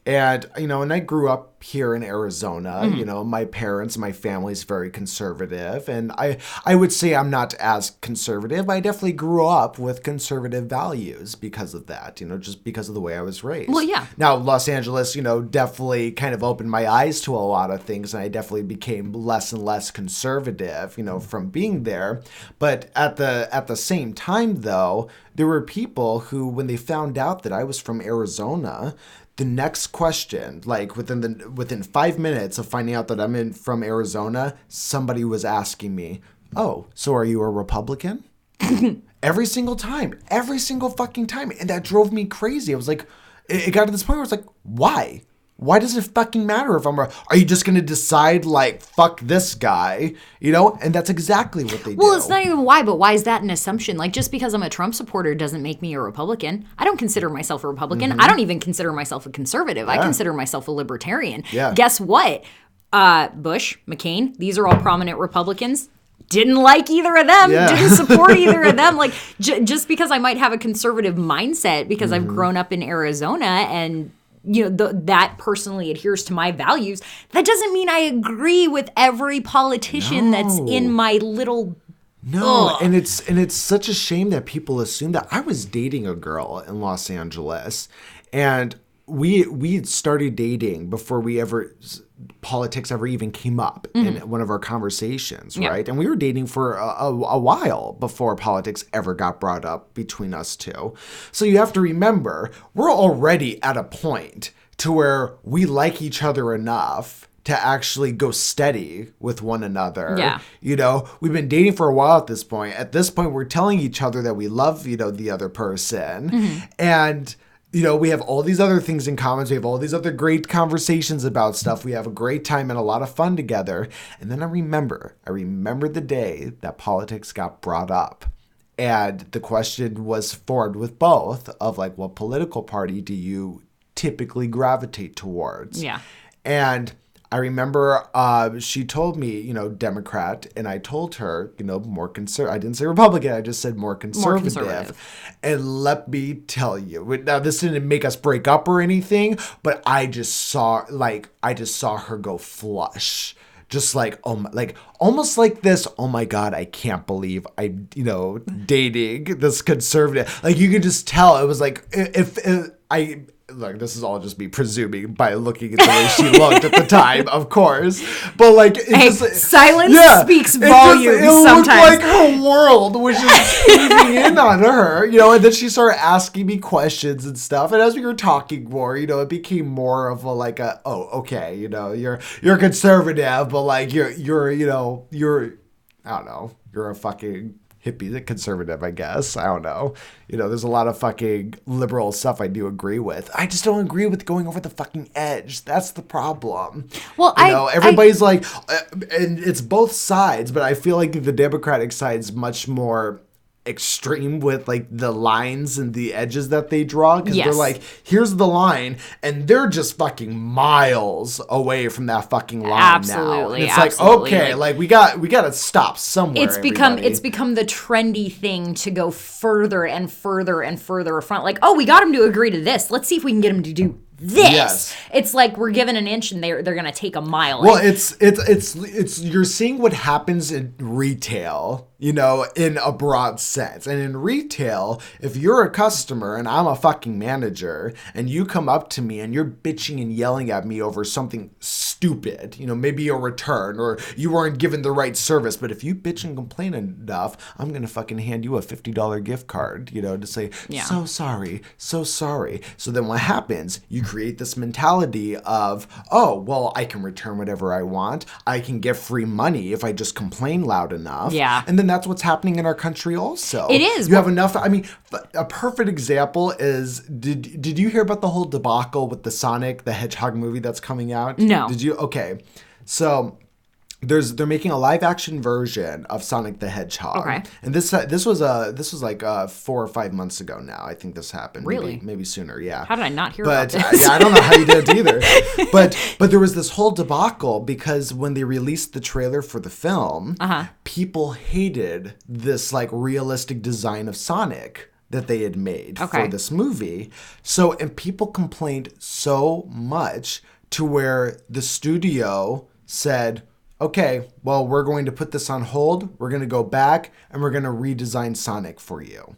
And, and I grew up here in Arizona, my parents, my family's very conservative. And I would say I'm not as conservative. I definitely grew up with conservative values because of that, just because of the way I was raised. Well, yeah. Now, Los Angeles, definitely kind of opened my eyes to a lot of things. And I definitely became less and less conservative, from being there. But at the same time, though, there were people who, when they found out that I was from Arizona, the next question, like within 5 minutes of finding out that I'm from Arizona, somebody was asking me, "Oh, so are you a Republican?" Every single fucking time. And that drove me crazy. I was like, it got to this point where it's like, why? Why does it fucking matter if are you just going to decide, like, fuck this guy, And that's exactly what they do. Well, it's not even why, but why is that an assumption? Like, just because I'm a Trump supporter doesn't make me a Republican. I don't consider myself a Republican. I don't even consider myself a conservative. I consider myself a libertarian. Yeah. Guess what? Bush, McCain, these are all prominent Republicans. Didn't like either of them, didn't support either of them. Like, just because I might have a conservative mindset because I've grown up in Arizona and that personally adheres to my values, that doesn't mean I agree with every politician that's in my little... No, and it's such a shame that people assume that. I was dating a girl in Los Angeles, and we started dating before politics ever even came up in one of our conversations, right? And we were dating for a while before politics ever got brought up between us two. So you have to remember, we're already at a point to where we like each other enough to actually go steady with one another. Yeah. We've been dating for a while at this point. At this point, we're telling each other that we love, the other person. And we have all these other things in common. We have all these other great conversations about stuff. We have a great time and a lot of fun together. And then I remember the day that politics got brought up. And the question was formed with both of, like, what political party do you typically gravitate towards? Yeah. And I remember she told me, Democrat, and I told her, more conservative. I didn't say Republican. I just said more conservative. And let me tell you, now this didn't make us break up or anything, but I just saw her go flush. Just like, almost like this, oh my God, I can't believe I'm, dating this conservative. Like, you could just tell. It was like, look, this is all just me presuming by looking at the way she looked at the time, of course. But, like, silence speaks volumes it sometimes. Looked like her world was just caving in on her, and then she started asking me questions and stuff. And as we were talking more, it became more of okay, you're conservative, but, like, you're I don't know, you're a fucking hippie conservative, I guess. I don't know. There's a lot of fucking liberal stuff I do agree with. I just don't agree with going over the fucking edge. That's the problem. Well, everybody's like, and it's both sides, but I feel like the Democratic side's much more extreme with like the lines and the edges that they draw, because they're like, here's the line, and they're just fucking miles away from that fucking line now. And it's like, okay, like we got to stop somewhere. It's become the trendy thing to go further and further and further front. Like, oh, we got him to agree to this. Let's see if we can get him to do this. Yes. It's like we're given an inch and they're gonna take a mile. Well, it's you're seeing what happens in retail, in a broad sense. And in retail, if you're a customer and I'm a fucking manager and you come up to me and you're bitching and yelling at me over something stupid, maybe a return or you weren't given the right service, but if you bitch and complain enough, I'm gonna fucking hand you a $50 gift card, to say, so sorry. So then what happens? You create this mentality of, oh, well, I can return whatever I want. I can get free money if I just complain loud enough. Yeah. And then that's what's happening in our country also. It is. You have enough. I mean, a perfect example is, did you hear about the whole debacle with the Sonic the Hedgehog movie that's coming out? No. Did you? Okay. So they're making a live action version of Sonic the Hedgehog. Okay. And this was like 4 or 5 months ago now. I think this happened. Really? Maybe sooner. Yeah. How did I not hear about this? I don't know how you did it either. But there was this whole debacle because when they released the trailer for the film, people hated this like realistic design of Sonic that they had made for this movie. And people complained so much to where the studio said, okay, well, we're going to put this on hold. We're going to go back and we're going to redesign Sonic for you.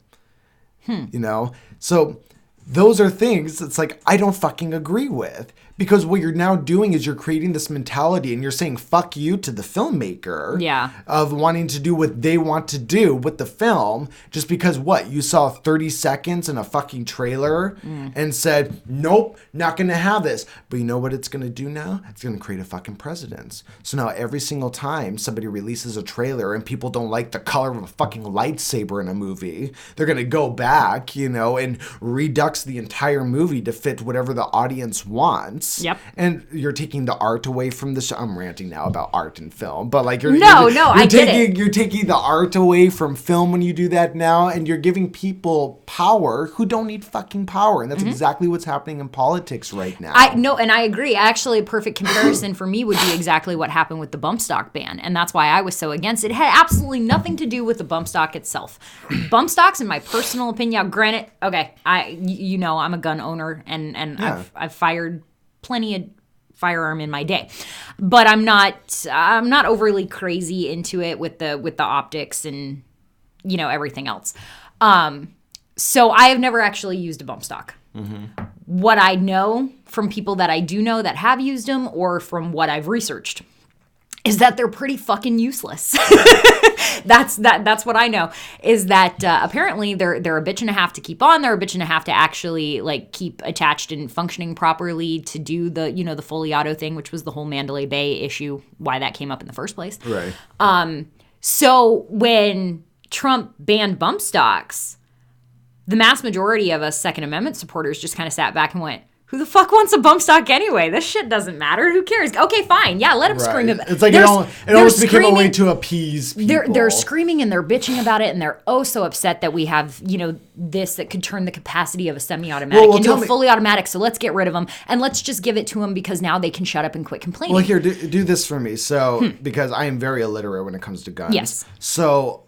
So those are things that's like, I don't fucking agree with. Because what you're now doing is you're creating this mentality and you're saying fuck you to the filmmaker of wanting to do what they want to do with the film just because you saw 30 seconds in a fucking trailer and said, nope, not going to have this. But you know what it's going to do now? It's going to create a fucking precedence. So now every single time somebody releases a trailer and people don't like the color of a fucking lightsaber in a movie, they're going to go back, and redux the entire movie to fit whatever the audience wants. Yep. And you're taking the art away from the show. I'm ranting now about art and film, but like I get it. You're taking the art away from film when you do that now, and you're giving people power who don't need fucking power, and that's exactly what's happening in politics right now. And I agree. Actually, a perfect comparison for me would be exactly what happened with the bump stock ban, and that's why I was so against it. It had absolutely nothing to do with the bump stock itself. Bump stocks, in my personal opinion, granted, okay, I'm a gun owner, and I've fired plenty of firearm in my day, but I'm not overly crazy into it with the optics and everything else. So I have never actually used a bump stock. What I know from people that I do know that have used them, or from what I've researched, is that they're pretty fucking useless. That's what I know, is that apparently they're a bitch and a half to keep on. They're a bitch and a half to actually like keep attached and functioning properly to do the the fully auto thing, which was the whole Mandalay Bay issue, why that came up in the first place. Right. So when Trump banned bump stocks, the mass majority of us Second Amendment supporters just kind of sat back and went, who the fuck wants a bump stock anyway? This shit doesn't matter. Who cares? Okay, fine. Yeah, let them scream about it. It's like it almost became a way to appease people. They're screaming and they're bitching about it, and they're so upset that we have, this that could turn the capacity of a semi-automatic into a fully automatic. So let's get rid of them and let's just give it to them because now they can shut up and quit complaining. Well, here, do this for me. So, because I am very illiterate when it comes to guns. Yes. So,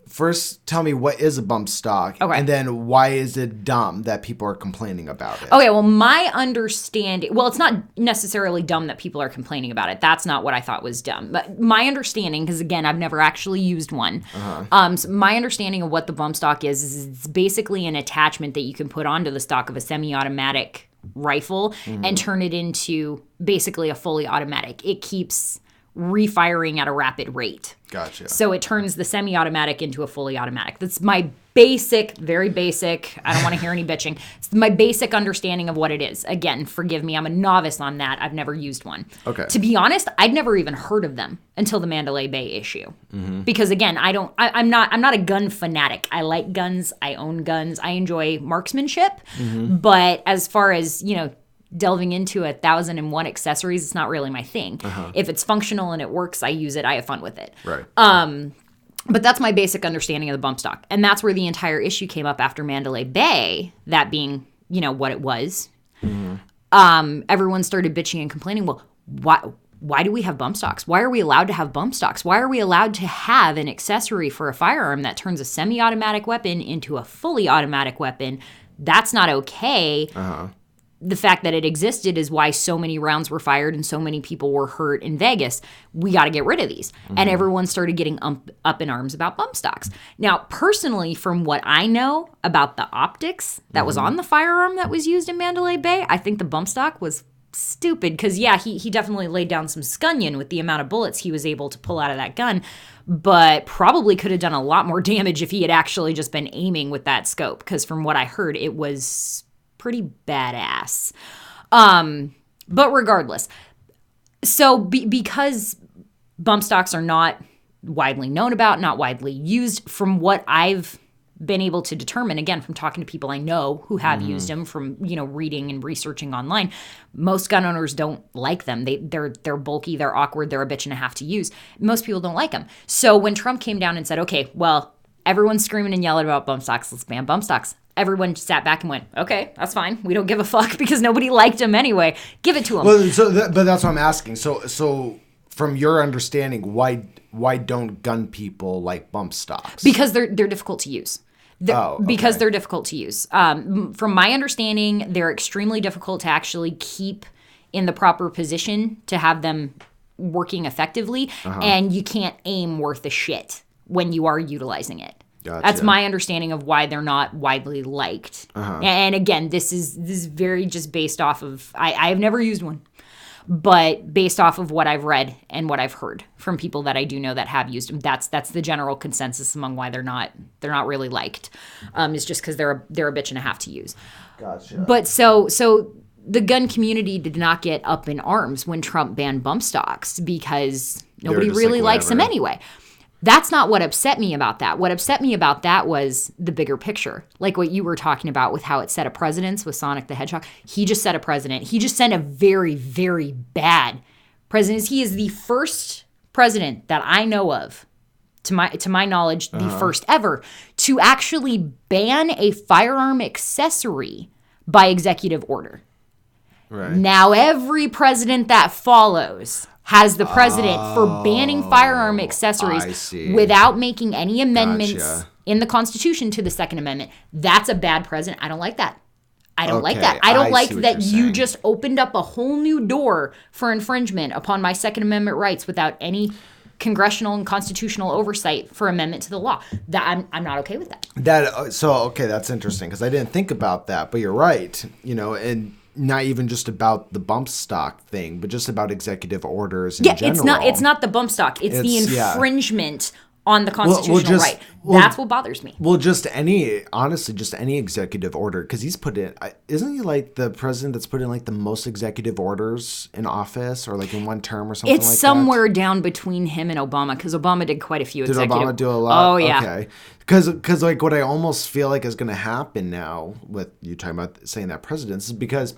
first, tell me what is a bump stock, and then why is it dumb that people are complaining about it? Okay, well, my understanding... Well, it's not necessarily dumb that people are complaining about it. That's not what I thought was dumb. But my understanding, because again, I've never actually used one, so my understanding of what the bump stock is it's basically an attachment that you can put onto the stock of a semi-automatic rifle and turn it into basically a fully automatic. It keeps refiring at a rapid rate. Gotcha. So it turns the semi-automatic into a fully automatic. That's my basic, very basic, I don't want to hear any bitching. It's my basic understanding of what it is. Again, forgive me, I'm a novice on that. I've never used one. Okay. To be honest, I'd never even heard of them until the Mandalay Bay issue. Because again, I'm not a gun fanatic. I like guns, I own guns, I enjoy marksmanship. But as far as, delving into 1,001 accessories, it's not really my thing. If it's functional and it works, I use it, I have fun with it. Right. But that's my basic understanding of the bump stock. And that's where the entire issue came up after Mandalay Bay, that being, what it was. Everyone started bitching and complaining, well, why do we have bump stocks? Why are we allowed to have bump stocks? Why are we allowed to have an accessory for a firearm that turns a semi-automatic weapon into a fully automatic weapon? That's not okay. The fact that it existed is why so many rounds were fired and so many people were hurt in Vegas. We got to get rid of these. And everyone started getting up in arms about bump stocks. Now, personally, from what I know about the optics that was on the firearm that was used in Mandalay Bay, I think the bump stock was stupid because, he definitely laid down some scunion with the amount of bullets he was able to pull out of that gun, but probably could have done a lot more damage if he had actually just been aiming with that scope, because from what I heard, it was pretty badass. But regardless, so because bump stocks are not widely known about, not widely used, from what I've been able to determine, again, from talking to people I know who have used them, from, reading and researching online, most gun owners don't like them. They're bulky, they're awkward, they're a bitch and a half to use. Most people don't like them. So when Trump came down and said, okay, well, everyone's screaming and yelling about bump stocks, let's ban bump stocks. Everyone sat back and went, okay, that's fine. We don't give a fuck because nobody liked him anyway. Give it to him. Well, but that's what I'm asking. So from your understanding, why don't gun people like bump stocks? Because they're difficult to use. Because okay. they're difficult to use. From my understanding, they're extremely difficult to actually keep in the proper position to have them working effectively, and you can't aim worth a shit when you are utilizing it. Gotcha. That's my understanding of why they're not widely liked. And again, this is very just based off of, I have never used one, but based off of what I've read and what I've heard from people that I do know that have used them, that's the general consensus among why they're not really liked. Is just because they're a bitch and a half to use. Gotcha. But so the gun community did not get up in arms when Trump banned bump stocks because nobody really likes them anyway. That's not what upset me about that. What upset me about that was the bigger picture. Like what you were talking about with how it set a precedence with Sonic the Hedgehog. He just set a precedent. He just sent a very, very bad precedent. He is the first president that I know of, to my knowledge, the first ever, to actually ban a firearm accessory by executive order. Right. Now every president that follows has the precedent for banning firearm accessories without making any amendments in the Constitution to the Second Amendment. That's a bad precedent. I don't like that. I don't like that. I don't like that you just opened up a whole new door for infringement upon my Second Amendment rights without any congressional and constitutional oversight for amendment to the law. That I'm not okay with that. That's interesting because I didn't think about that, but you're right. And not even just about the bump stock thing, but just about executive orders in general. It's not the bump stock. It's the infringement on the constitutional right. That's what bothers me. Well, just any executive order, because he's put in, isn't he like the president that's put in like the most executive orders in office or like in one term or something like that? It's somewhere down between him and Obama, because Obama did quite a few executive. Did Obama do a lot? Oh, yeah. Okay. Because like what I almost feel like is going to happen now with you talking about saying that precedence is because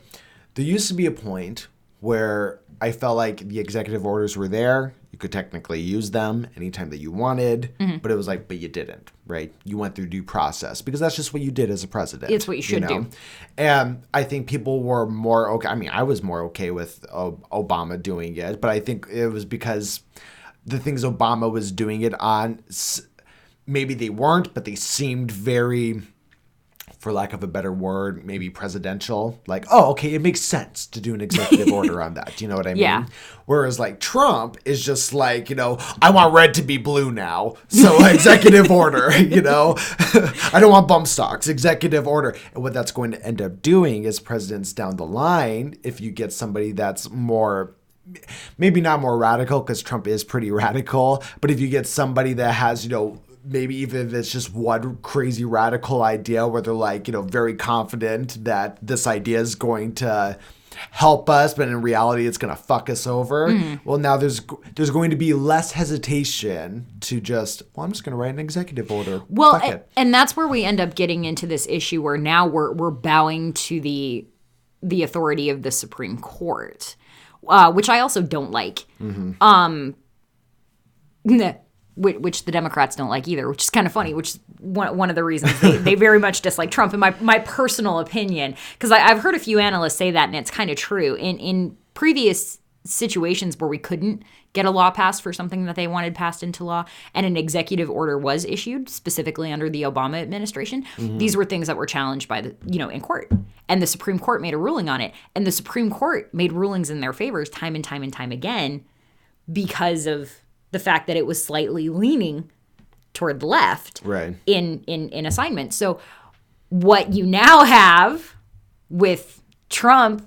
there used to be a point where I felt like the executive orders were there. You could technically use them anytime that you wanted, but it was like, but you didn't, right? You went through due process because that's just what you did as a president. It's what you should do. And I think people were more okay. I mean, I was more okay with Obama doing it, but I think it was because the things Obama was doing it on, maybe they weren't, but they seemed very, for lack of a better word, maybe presidential. Like, oh, okay, it makes sense to do an executive order on that. Do you know what I mean? Yeah. Whereas like Trump is just like, I want red to be blue now. So executive order, I don't want bump stocks, executive order. And what that's going to end up doing is presidents down the line, if you get somebody that's more maybe not more radical because Trump is pretty radical, but if you get somebody that has, maybe even if it's just one crazy radical idea where they're like, very confident that this idea is going to help us, but in reality it's going to fuck us over. Mm-hmm. Well, now there's going to be less hesitation to just, I'm just going to write an executive order. Well, and that's where we end up getting into this issue where now we're bowing to the authority of the Supreme Court, which I also don't like. Mm-hmm. Which the Democrats don't like either, which is kind of funny, which is one of the reasons they very much dislike Trump, in my personal opinion. Because I've heard a few analysts say that, and it's kind of true. In previous situations where we couldn't get a law passed for something that they wanted passed into law, and an executive order was issued, specifically under the Obama administration, mm-hmm. these were things that were challenged by in court. And the Supreme Court made a ruling on it. And the Supreme Court made rulings in their favors time and time and time again because of the fact that it was slightly leaning toward the left, right, in assignment. So what you now have with Trump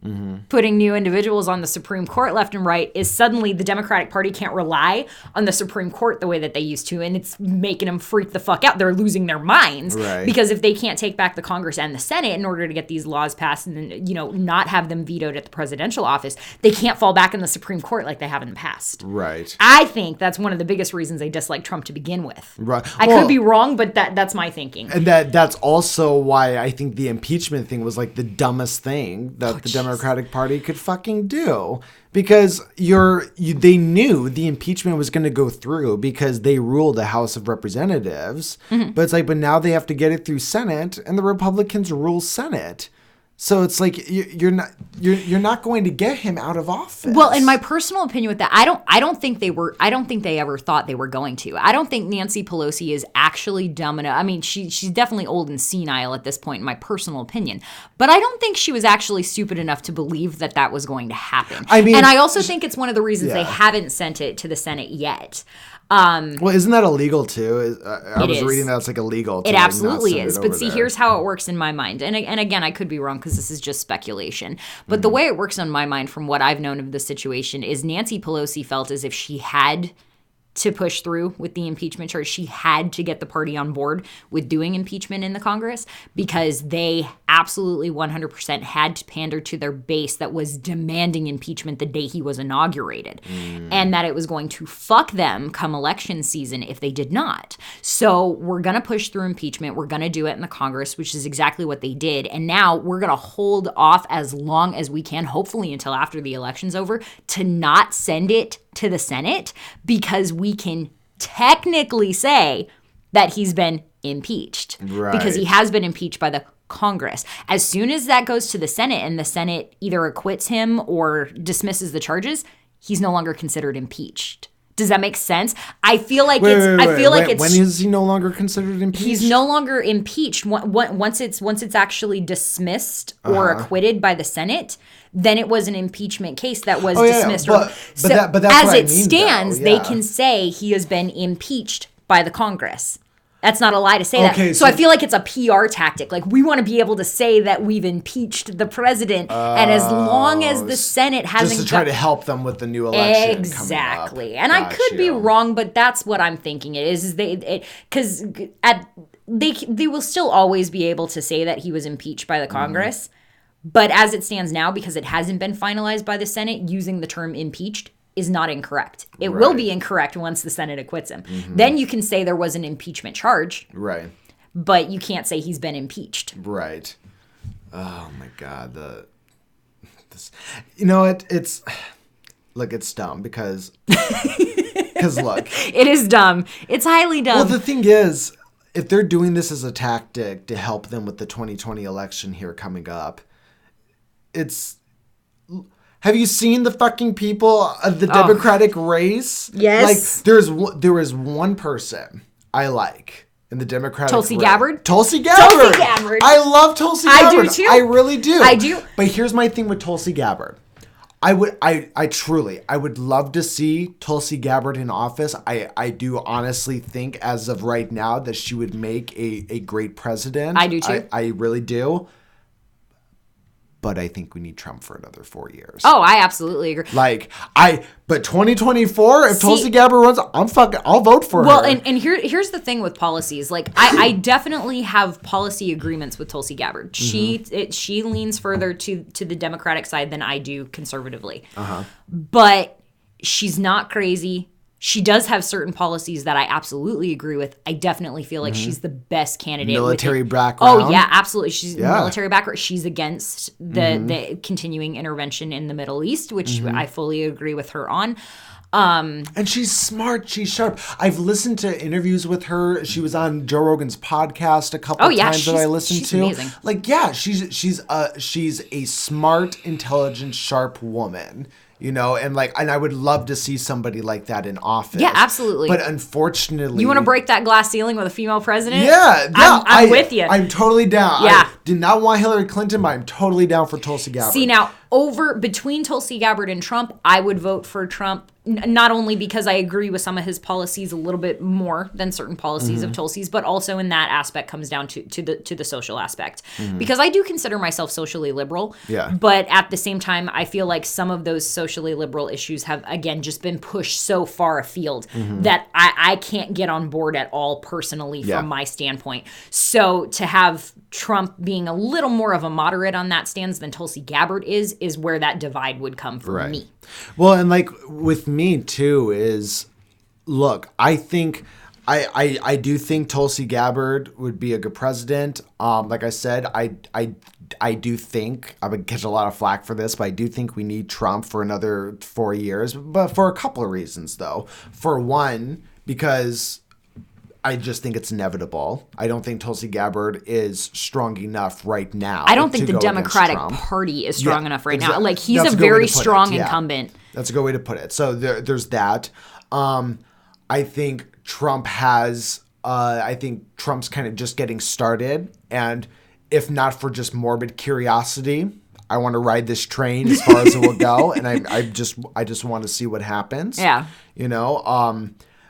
mm-hmm. putting new individuals on the Supreme Court left and right is suddenly the Democratic Party can't rely on the Supreme Court the way that they used to, and it's making them freak the fuck out. They're losing their minds, right, because if they can't take back the Congress and the Senate in order to get these laws passed and then, not have them vetoed at the presidential office, they can't fall back in the Supreme Court like they have in the past. Right. I think that's one of the biggest reasons they dislike Trump to begin with. Right. I could be wrong, but that's my thinking. And that's also why I think the impeachment thing was like the dumbest thing that the Democratic Party could fucking do, because they knew the impeachment was going to go through because they ruled the House of Representatives, mm-hmm. but it's like, but now they have to get it through Senate, and the Republicans rule Senate. So it's like you're not going to get him out of office. Well, in my personal opinion with that, I don't think they ever thought they were going to. I don't think Nancy Pelosi is actually dumb enough. I mean, she's definitely old and senile at this point, in my personal opinion. But I don't think she was actually stupid enough to believe that was going to happen. I mean, and I also think it's one of the reasons they haven't sent it to the Senate yet. Well, isn't that illegal too? I was reading that it's like illegal. It absolutely is. But see, here's how it works in my mind. And again, I could be wrong because this is just speculation. But mm-hmm. the way it works on my mind from what I've known of the situation is Nancy Pelosi felt as if she had to push through with the impeachment charge. She had to get the party on board with doing impeachment in the Congress because they absolutely 100% had to pander to their base that was demanding impeachment the day he was inaugurated, and that it was going to fuck them come election season if they did not. So we're going to push through impeachment. We're going to do it in the Congress, which is exactly what they did. And now we're going to hold off as long as we can, hopefully until after the election's over, to not send it to the Senate because we can technically say that he's been impeached. Right. Because he has been impeached by the Congress. As soon as that goes to the Senate and the Senate either acquits him or dismisses the charges, he's no longer considered impeached. Does that make sense? I feel like it's when is he no longer considered impeached? He's no longer impeached once it's actually dismissed or acquitted by the Senate. Then it was an impeachment case that was dismissed. But that's as what it stands, they can say he has been impeached by the Congress. That's not a lie to say that. So I feel like it's a PR tactic. Like, we want to be able to say that we've impeached the president, and as long as the Senate hasn't... Just to try to help them with the new election. Exactly. And I could be wrong, but that's what I'm thinking it is because they will still always be able to say that he was impeached by the Congress, but as it stands now, because it hasn't been finalized by the Senate, using the term impeached is not incorrect. It will be incorrect once the Senate acquits him. Mm-hmm. Then you can say there was an impeachment charge. Right. But you can't say he's been impeached. Right. Oh my God. It's dumb because look. It is dumb. It's highly dumb. Well, the thing is, if they're doing this as a tactic to help them with the 2020 election here coming up, have you seen the fucking people of the Democratic race? Yes. Like, there is one person I like in the Democratic Tulsi race. Gabbard? Tulsi Gabbard. I love Tulsi Gabbard. I do too. I really do. I do. But here's my thing with Tulsi Gabbard. I would love to see Tulsi Gabbard in office. I do honestly think, as of right now, that she would make a great president. I do too. I really do. but I think we need Trump for another 4 years. Oh, I absolutely agree. But 2024, if Tulsi Gabbard runs, I'll vote for her. Well, and here's the thing with policies. Like, I definitely have policy agreements with Tulsi Gabbard. She leans further to the Democratic side than I do conservatively. But she's not crazy. She does have certain policies that I absolutely agree with. I definitely feel like she's the best candidate. Military background. Oh, yeah, absolutely. She's military background. She's against the continuing intervention in the Middle East, which I fully agree with her on. And she's smart. She's sharp. I've listened to interviews with her. She was on Joe Rogan's podcast a couple of times that I listened to. Amazing. She's a smart, intelligent, sharp woman. And I would love to see somebody like that in office. Yeah, absolutely. But unfortunately, you want to break that glass ceiling with a female president? Yeah, I'm with you. I'm totally down. Yeah. I did not want Hillary Clinton, but I'm totally down for Tulsi Gabbard. See, now, between Tulsi Gabbard and Trump, I would vote for Trump, not only because I agree with some of his policies a little bit more than certain policies of Tulsi's, but also in that aspect comes down to the social aspect. Because I do consider myself socially liberal, but at the same time, I feel like some of those socially liberal issues have, again, just been pushed so far afield that I can't get on board at all personally from my standpoint. So to have Trump being a little more of a moderate on that stance than Tulsi Gabbard is where that divide would come for me. Well, and with me too is, look, I think I do think Tulsi Gabbard would be a good president. Like I said, I do think I would catch a lot of flack for this, but I do think we need Trump for another 4 years, but for a couple of reasons though. For one, because I just think it's inevitable. I don't think Tulsi Gabbard is strong enough right now. I don't think the Democratic Party is strong enough right now. Like, he's a very strong incumbent. That's a good way to put it. So there's that. I think Trump has, I think Trump's kind of just getting started. And if not for just morbid curiosity, I want to ride this train as far as it will go. And I just want to see what happens. Yeah.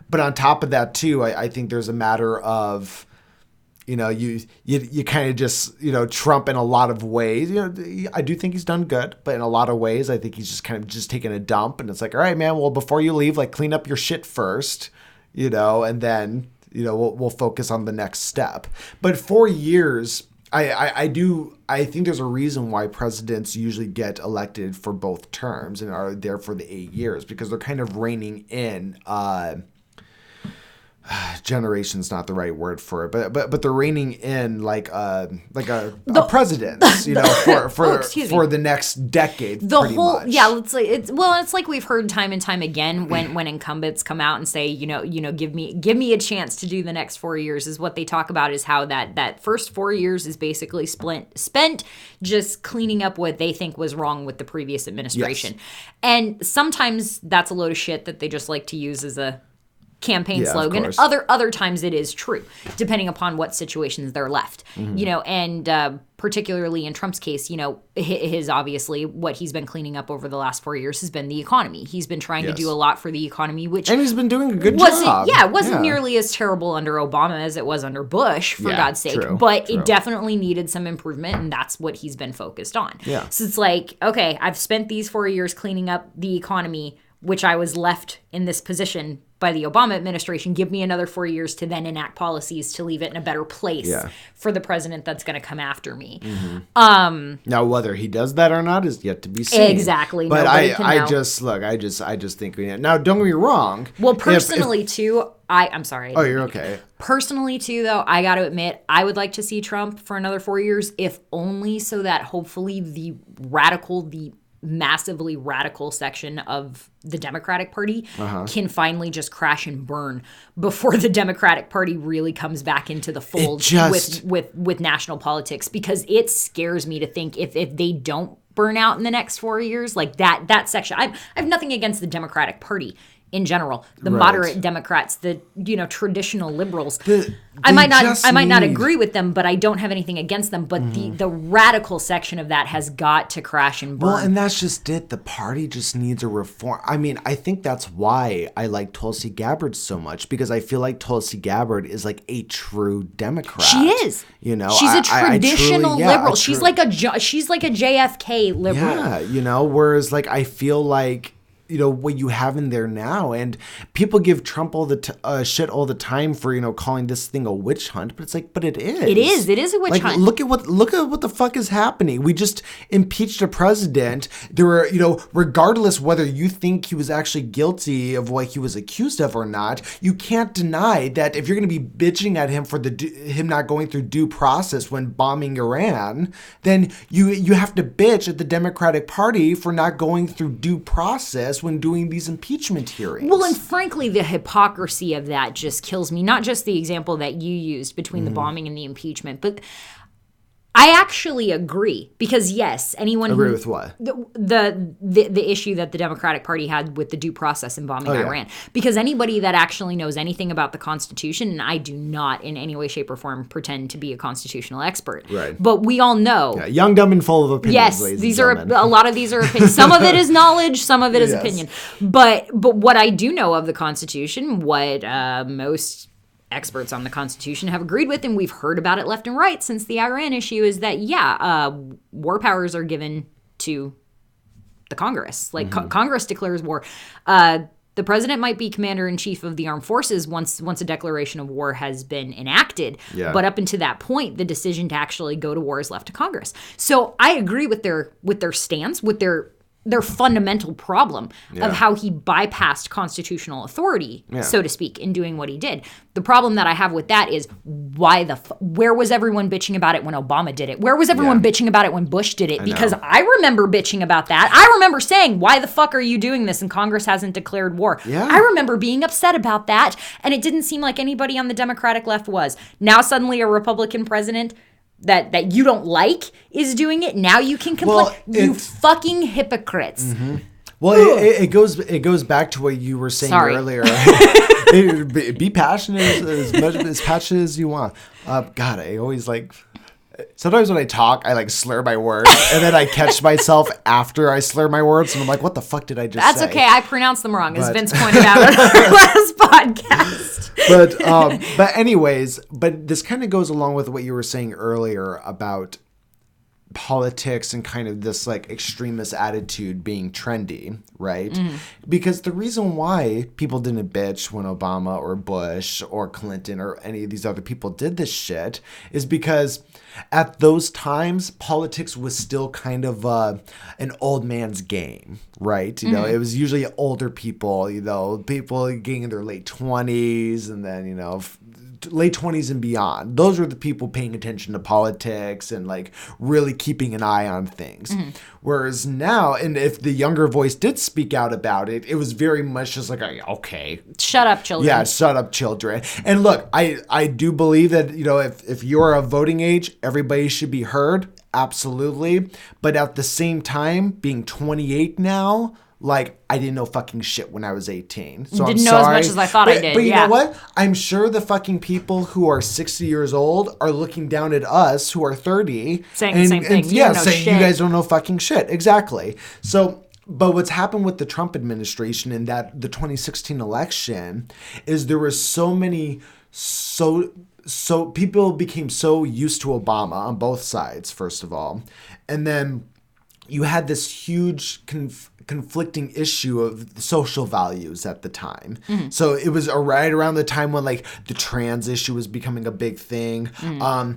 But on top of that, too, I think there's a matter of, you kind of just, Trump in a lot of ways. I do think he's done good, but in a lot of ways, I think he's just kind of just taking a dump. And it's like, all right, man, well, before you leave, clean up your shit first, and then, we'll focus on the next step. But 4 years, I think there's a reason why presidents usually get elected for both terms and are there for the 8 years, because they're kind of reining in, generation's not the right word for it, but they're reining in a president, for the next decade. It's like we've heard time and time again when incumbents come out and say, give me a chance to do the next 4 years, is what they talk about is how that first 4 years is basically spent just cleaning up what they think was wrong with the previous administration. Yes. And sometimes that's a load of shit that they just like to use as a campaign slogan. Other times it is true, depending upon what situations they're left. And particularly in Trump's case, his obviously what he's been cleaning up over the last 4 years has been the economy. He's been trying to do a lot for the economy, and he's been doing a good job. It wasn't nearly as terrible under Obama as it was under Bush, for God's sake. True, but it definitely needed some improvement, and that's what he's been focused on. Yeah. So it's like, okay, I've spent these 4 years cleaning up the economy, which I was left in this position by the Obama administration. Give me another 4 years to then enact policies to leave it in a better place for the president that's going to come after me. Now, whether he does that or not is yet to be seen. Exactly. But I just think we need. Now, don't get me wrong. Well, personally, too, I'm sorry. Oh, you're okay. Personally, too, though, I got to admit, I would like to see Trump for another 4 years, if only so that hopefully the massively radical section of the Democratic Party can finally just crash and burn before the Democratic Party really comes back into the fold with national politics, because it scares me to think if they don't burn out in the next 4 years, like that section. I have nothing against the Democratic Party. in general, the Right. moderate Democrats, the traditional liberals. I might not agree with them, but I don't have anything against them. But the radical section of that has got to crash and burn. Well, and that's just it. The party just needs a reform. I mean, I think that's why I like Tulsi Gabbard so much, because I feel like Tulsi Gabbard is like a true Democrat. She is. She's a traditional liberal. She's like a JFK liberal. Yeah, whereas like I feel like what you have in there now, and people give Trump all the shit all the time for calling this thing a witch hunt, but it's like, but it is a witch hunt. Look at what the fuck is happening. We just impeached a president. There were regardless whether you think he was actually guilty of what he was accused of or not, you can't deny that if you're going to be bitching at him for him not going through due process when bombing Iran, then you have to bitch at the Democratic Party for not going through due process when doing these impeachment hearings. Well, and frankly, the hypocrisy of that just kills me. Not just the example that you used between the bombing and the impeachment, but I actually agree, because yes, anyone agree with what? The issue that the Democratic Party had with the due process in bombing Iran. Because anybody that actually knows anything about the Constitution, and I do not in any way, shape, or form pretend to be a constitutional expert, right? But we all know, young, dumb, and full of opinions. Yes, these are a lot of these are opinions. Some of it is knowledge, some of it is opinion. But what I do know of the Constitution, what most experts on the Constitution have agreed with, and we've heard about it left and right since the Iran issue, is that war powers are given to the Congress. Like Congress declares war. The president might be commander-in-chief of the armed forces once a declaration of war has been enacted. Yeah. But up until that point, the decision to actually go to war is left to Congress. So I agree with their stance, with their fundamental problem of how he bypassed constitutional authority, so to speak, in doing what he did. The problem that I have with that is where was everyone bitching about it when Obama did it? Where was everyone bitching about it when Bush did it? Because I remember bitching about that. I remember saying, why the fuck are you doing this? And Congress hasn't declared war. Yeah. I remember being upset about that. And it didn't seem like anybody on the Democratic left was. Now suddenly a Republican president that you don't like is doing it. Now you can complain. Well, you fucking hypocrites. Mm-hmm. Well, it goes back to what you were saying earlier. Be passionate as passionate as you want. God, I always like. Sometimes when I talk, I like slur my words, and then I catch myself after I slur my words, and I'm like, "What the fuck did I just say?" That's okay. I pronounced them wrong, as Vince pointed out on our last podcast. But anyways, this kind of goes along with what you were saying earlier about politics and kind of this like extremist attitude being trendy, right? Mm-hmm. Because the reason why people didn't bitch when Obama or Bush or Clinton or any of these other people did this shit is because at those times politics was still kind of an old man's game, right? You know, it was usually older people, people getting in their late 20s and then, late 20s and beyond. Those were the people paying attention to politics and like really keeping an eye on things. Mm-hmm. Whereas now, and if the younger voice did speak out about it, it was very much just like, okay. Shut up, children. Yeah, shut up, children. And look, I do believe that, if you're of voting age, everybody should be heard. Absolutely. But at the same time, being 28 now, like, I didn't know fucking shit when I was 18. So didn't know as much as I thought I did. But you know what? I'm sure the fucking people who are 60 years old are looking down at us who are 30. Saying the same thing. Saying you guys don't know fucking shit. Exactly. So, but what's happened with the Trump administration and the 2016 election is there were so people became so used to Obama on both sides, first of all. And then you had this huge conflicting issue of social values at the time. Mm-hmm. So it was right around the time when like the trans issue was becoming a big thing.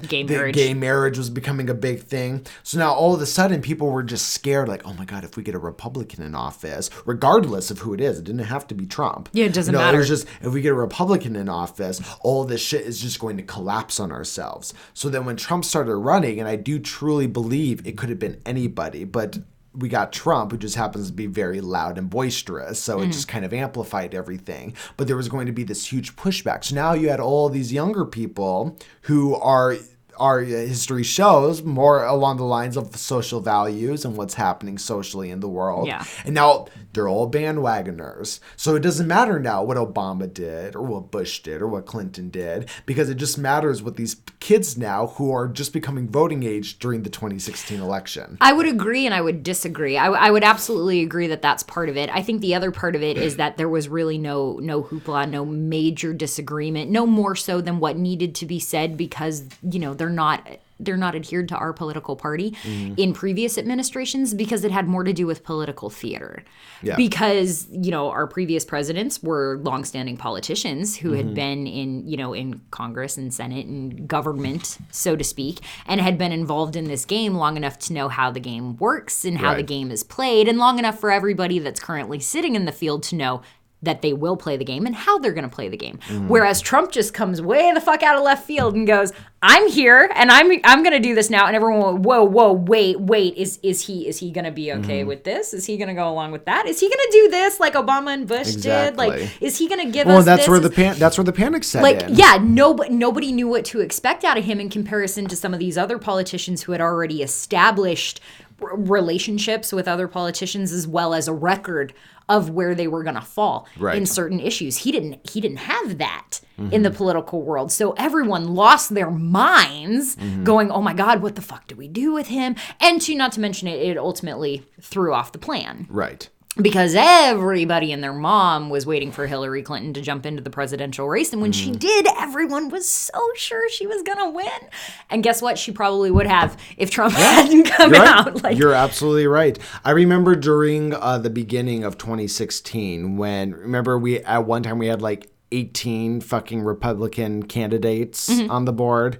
Gay marriage was becoming a big thing. So now all of a sudden people were just scared like, oh my God, if we get a Republican in office, regardless of who it is, it didn't have to be Trump. Yeah, it doesn't matter. It was just, if we get a Republican in office, all this shit is just going to collapse on ourselves. So then when Trump started running, and I do truly believe it could have been anybody, but we got Trump, who just happens to be very loud and boisterous. So it just kind of amplified everything. But there was going to be this huge pushback. So now you had all these younger people who are our history shows, more along the lines of social values and what's happening socially in the world. Yeah. And now they're all bandwagoners. So it doesn't matter now what Obama did or what Bush did or what Clinton did, because it just matters what these kids now who are just becoming voting age during the 2016 election. I would agree and I would disagree. I would absolutely agree that that's part of it. I think the other part of it is that there was really no hoopla, no major disagreement, no more so than what needed to be said, because, you know, they're not adhered to our political party in previous administrations, because it had more to do with political theater. Yeah. Because, you know, our previous presidents were longstanding politicians who had been in Congress and Senate and government, so to speak, and had been involved in this game long enough to know how the game works and how the game is played, and long enough for everybody that's currently sitting in the field to know that they will play the game and how they're going to play the game. Whereas Trump just comes way the fuck out of left field and goes, I'm here and I'm going to do this now. And everyone will, whoa, wait, is he going to be okay with this? Is he going to go along with that? Is he going to do this like Obama and Bush did? Like, is he going to give us that's this? That's where the panic set like, in. Yeah, nobody knew what to expect out of him in comparison to some of these other politicians who had already established relationships with other politicians, as well as a record of where they were going to fall in certain issues. He didn't have that in the political world. So everyone lost their minds going, oh my God, what the fuck do we do with him? And not to mention it ultimately threw off the plan. Right. Because everybody and their mom was waiting for Hillary Clinton to jump into the presidential race. And when she did, everyone was so sure she was going to win. And guess what? She probably would have if Trump hadn't come out. Like, you're absolutely right. I remember during the beginning of 2016 remember at one time we had like 18 fucking Republican candidates on the board.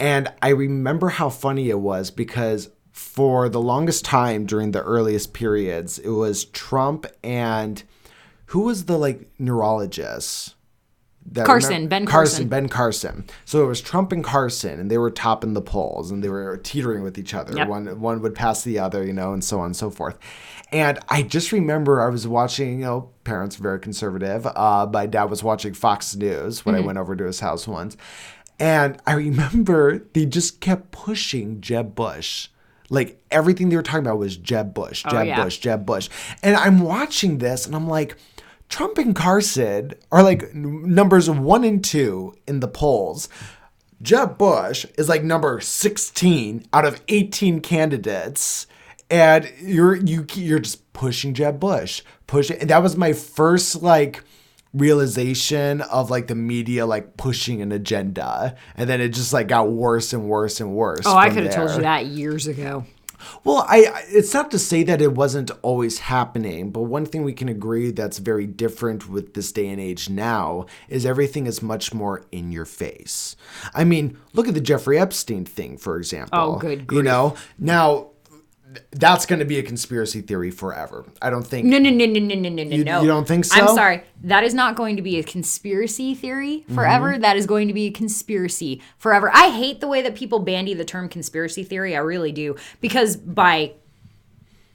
And I remember how funny it was, because for the longest time during the earliest periods, it was Trump and who was the neurologist? Ben Carson. So it was Trump and Carson, and they were topping the polls, and they were teetering with each other. Yep. One would pass the other, and so on and so forth. And I just remember I was watching, parents are very conservative. My dad was watching Fox News when I went over to his house once. And I remember they just kept pushing Jeb Bush. Like, everything they were talking about was Jeb Bush. And I'm watching this, and I'm like, Trump and Carson are like numbers 1 and 2 in the polls. Jeb Bush is like number 16 out of 18 candidates. And you're just pushing Jeb Bush. And that was my first, realization of the media pushing an agenda, and then it just got worse and worse and worse. Oh, I could have told you that years ago. Well, it's not to say that it wasn't always happening, but one thing we can agree that's very different with this day and age now is everything is much more in your face. I mean, look at the Jeffrey Epstein thing, for example. Oh, good grief. Now that's going to be a conspiracy theory forever. I don't think... No. You don't think so? I'm sorry. That is not going to be a conspiracy theory forever. That is going to be a conspiracy forever. I hate the way that people bandy the term conspiracy theory. I really do. Because by...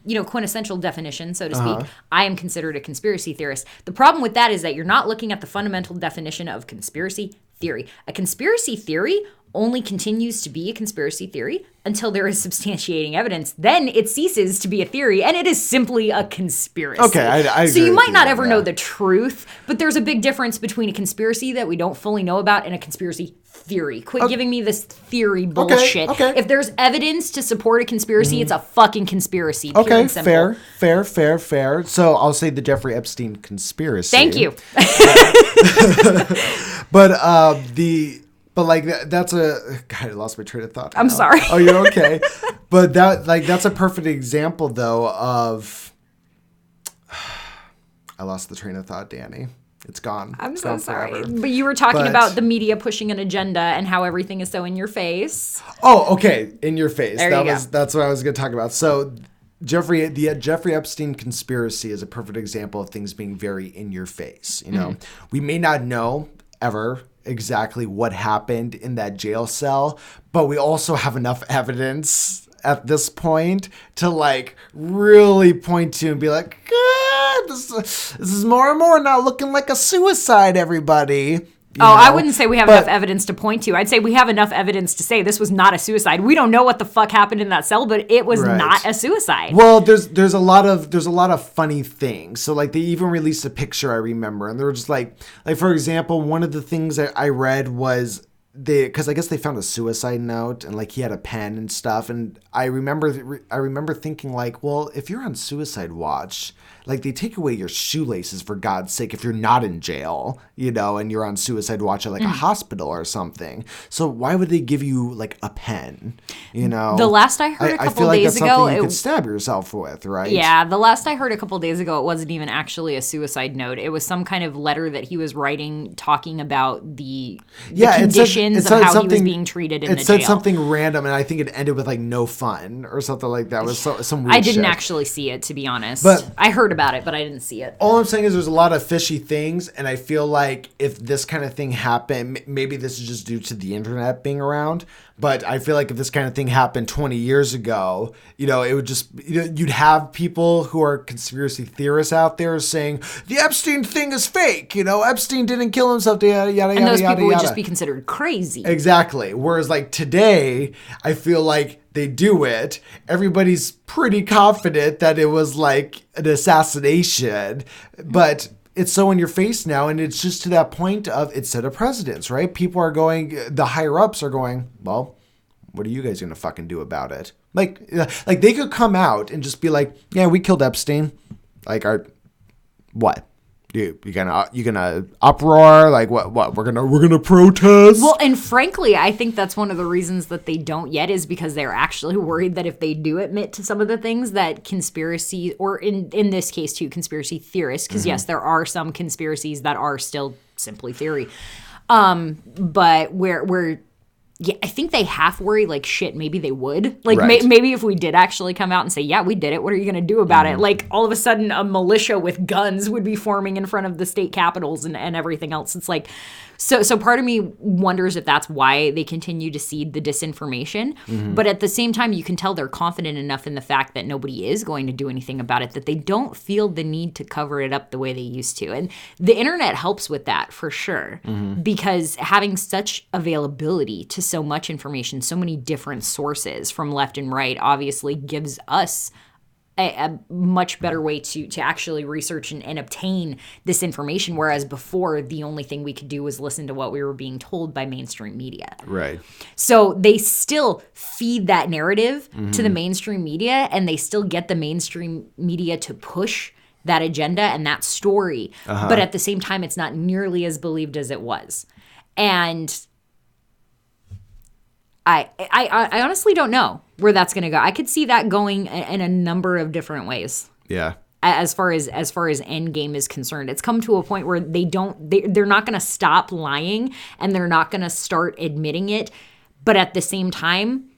quintessential definition, so to speak, I am considered a conspiracy theorist. The problem with that is that you're not looking at the fundamental definition of conspiracy theory. A conspiracy theory only continues to be a conspiracy theory until there is substantiating evidence. Then it ceases to be a theory, and it is simply a conspiracy. Okay, I so you might not ever know the truth, but there's a big difference between a conspiracy that we don't fully know about and a conspiracy theory. Quit giving me this theory bullshit. Okay. If there's evidence to support a conspiracy, it's a fucking conspiracy. Pure and simple. Fair. So I'll say the Jeffrey Epstein conspiracy. Thank you. But that's a... God, I lost my train of thought. I'm sorry. Oh, you're okay. But that's a perfect example, though, of... I lost the train of thought, Dani. It's gone. I'm so sorry. Forever. But you were talking about the media pushing an agenda and how everything is so in your face. Oh, okay. In your face. There you go. That's what I was going to talk about. So the Jeffrey Epstein conspiracy is a perfect example of things being very in your face. We may not know ever exactly what happened in that jail cell, but we also have enough evidence at this point to really point to and be like, God, this is more and more not looking like a suicide, everybody. I wouldn't say we have enough evidence to point to. I'd say we have enough evidence to say this was not a suicide. We don't know what the fuck happened in that cell, but it was not a suicide. Well, there's a lot of funny things. So like they even released a picture, I remember, and they were just like for example, one of the things that I read was because I guess they found a suicide note and like he had a pen and stuff, and I remember thinking like, well, if you're on suicide watch, like they take away your shoelaces for God's sake if you're not in jail, and you're on suicide watch at like a hospital or something. So why would they give you like a pen? The last I heard a couple I feel like days that's ago, something you could stab yourself with, right? Yeah, the last I heard a couple days ago, it wasn't even actually a suicide note. It was some kind of letter that he was writing talking about the conditions of how he was being treated in the jail. It said something random, and I think it ended with like no fun or something like that. It was some weird I didn't shit. Actually see it, to be honest. But I heard about it, but I didn't see it. All I'm saying is there's a lot of fishy things, and I feel like if this kind of thing happened, maybe this is just due to the internet being around, but I feel like if this kind of thing happened 20 years ago, it would just, you'd have people who are conspiracy theorists out there saying, the Epstein thing is fake, Epstein didn't kill himself, yada, yada, and those yada, people would yada. just be considered crazy. Exactly. Whereas like today, I feel like they do it. Everybody's pretty confident that it was like an assassination, but it's so in your face now, and it's just to that point of it set a precedence, right? People are going, the higher ups are going, well, what are you guys gonna fucking do about it? Like they could come out and just be like, yeah, we killed Epstein. Like, what? You gonna uproar? Like what? We're gonna protest? Well, and frankly, I think that's one of the reasons that they don't yet is because they're actually worried that if they do admit to some of the things that conspiracy, or in this case too, conspiracy theorists, because yes, there are some conspiracies that are still simply theory, but where yeah, I think they half worry like shit. Maybe they would like maybe if we did actually come out and say, yeah, we did it. What are you gonna do about it? Like all of a sudden, a militia with guns would be forming in front of the state capitals and everything else. It's like, so part of me wonders if that's why they continue to seed the disinformation. But at the same time, you can tell they're confident enough in the fact that nobody is going to do anything about it that they don't feel the need to cover it up the way they used to. And the internet helps with that for sure, because having such availability to so much information, so many different sources from left and right, obviously gives us a much better way to actually research and obtain this information, whereas before the only thing we could do was listen to what we were being told by mainstream media. Right. So they still feed that narrative to the mainstream media, and they still get the mainstream media to push that agenda and that story. But at the same time, it's not nearly as believed as it was. And I honestly don't know where that's going to go. I could see that going in a number of different ways. Yeah. As far as Endgame is concerned, it's come to a point where they're not going to stop lying, and they're not going to start admitting it. But at the same time,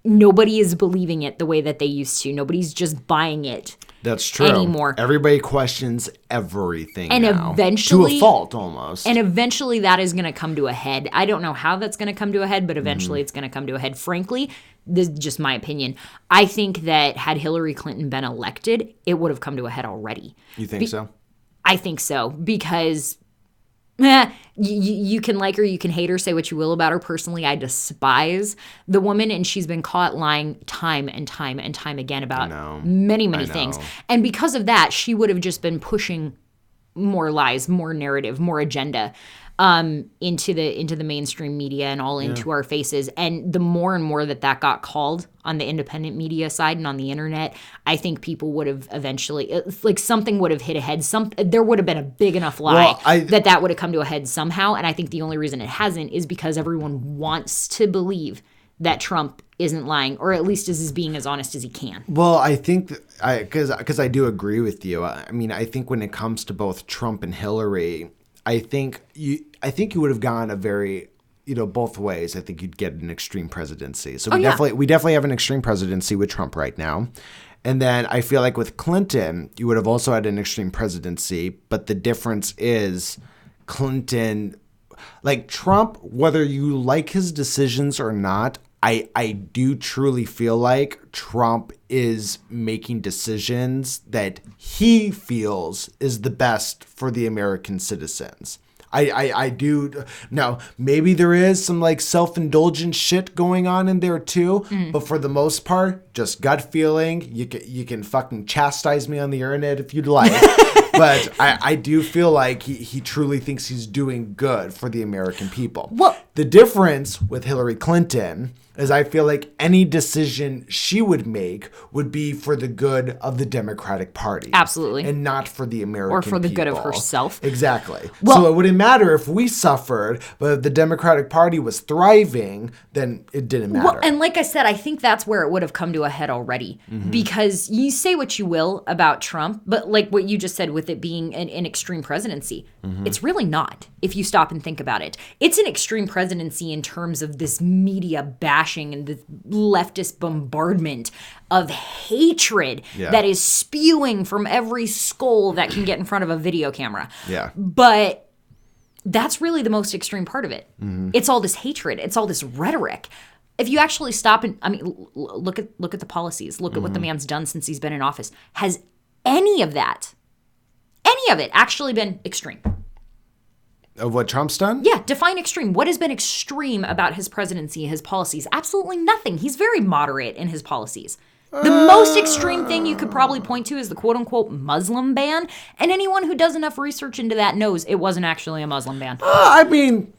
nobody is believing it the way that they used to. Nobody's just buying it. That's true. Anymore. Everybody questions everything and now. Eventually, to a fault almost. And eventually that is going to come to a head. I don't know how that's going to come to a head, but eventually it's going to come to a head. Frankly, this is just my opinion. I think that had Hillary Clinton been elected, it would have come to a head already. You think so? I think so, because you can like her, you can hate her, say what you will about her. Personally, I despise the woman, and she's been caught lying time and time and time again about many things. And because of that, she would have just been pushing more lies, more narrative, more agenda into the mainstream media and all into our faces. And the more and more that got called on the independent media side and on the internet, I think people would have eventually, like something would have hit a head. There would have been a big enough lie that would have come to a head somehow. And I think the only reason it hasn't is because everyone wants to believe that Trump isn't lying, or at least is being as honest as he can. Well, I think because I do agree with you. I mean, I think when it comes to both Trump and Hillary, I think you would have gone a very, both ways. I think you'd get an extreme presidency. So we definitely have an extreme presidency with Trump right now. And then I feel like with Clinton, you would have also had an extreme presidency, but the difference is Clinton, like Trump, whether you like his decisions or not, I do truly feel like Trump is making decisions that he feels is the best for the American citizens. I do. Now, maybe there is some like self-indulgent shit going on in there too, but for the most part, just gut feeling. You can fucking chastise me on the internet if you'd like. But I do feel like he truly thinks he's doing good for the American people. Well, the difference with Hillary Clinton is I feel like any decision she would make would be for the good of the Democratic Party. Absolutely. And not for the American people. Or for the good of herself. Exactly. Well, so it wouldn't matter if we suffered, but if the Democratic Party was thriving, then it didn't matter. Well, and like I said, I think that's where it would have come to a head already. Because you say what you will about Trump, but like what you just said with it being an extreme presidency, it's really not, if you stop and think about it. It's an extreme presidency in terms of this media bashing and the leftist bombardment of hatred that is spewing from every skull that can get in front of a video camera. Yeah. But that's really the most extreme part of it. It's all this hatred. It's all this rhetoric. If you actually stop and, I mean, look at the policies. Look at what the man's done since he's been in office. Has any of it actually been extreme? Of what Trump's done? Yeah, define extreme. What has been extreme about his presidency, his policies? Absolutely nothing. He's very moderate in his policies. The most extreme thing you could probably point to is the quote-unquote Muslim ban, and anyone who does enough research into that knows it wasn't actually a Muslim ban. I mean...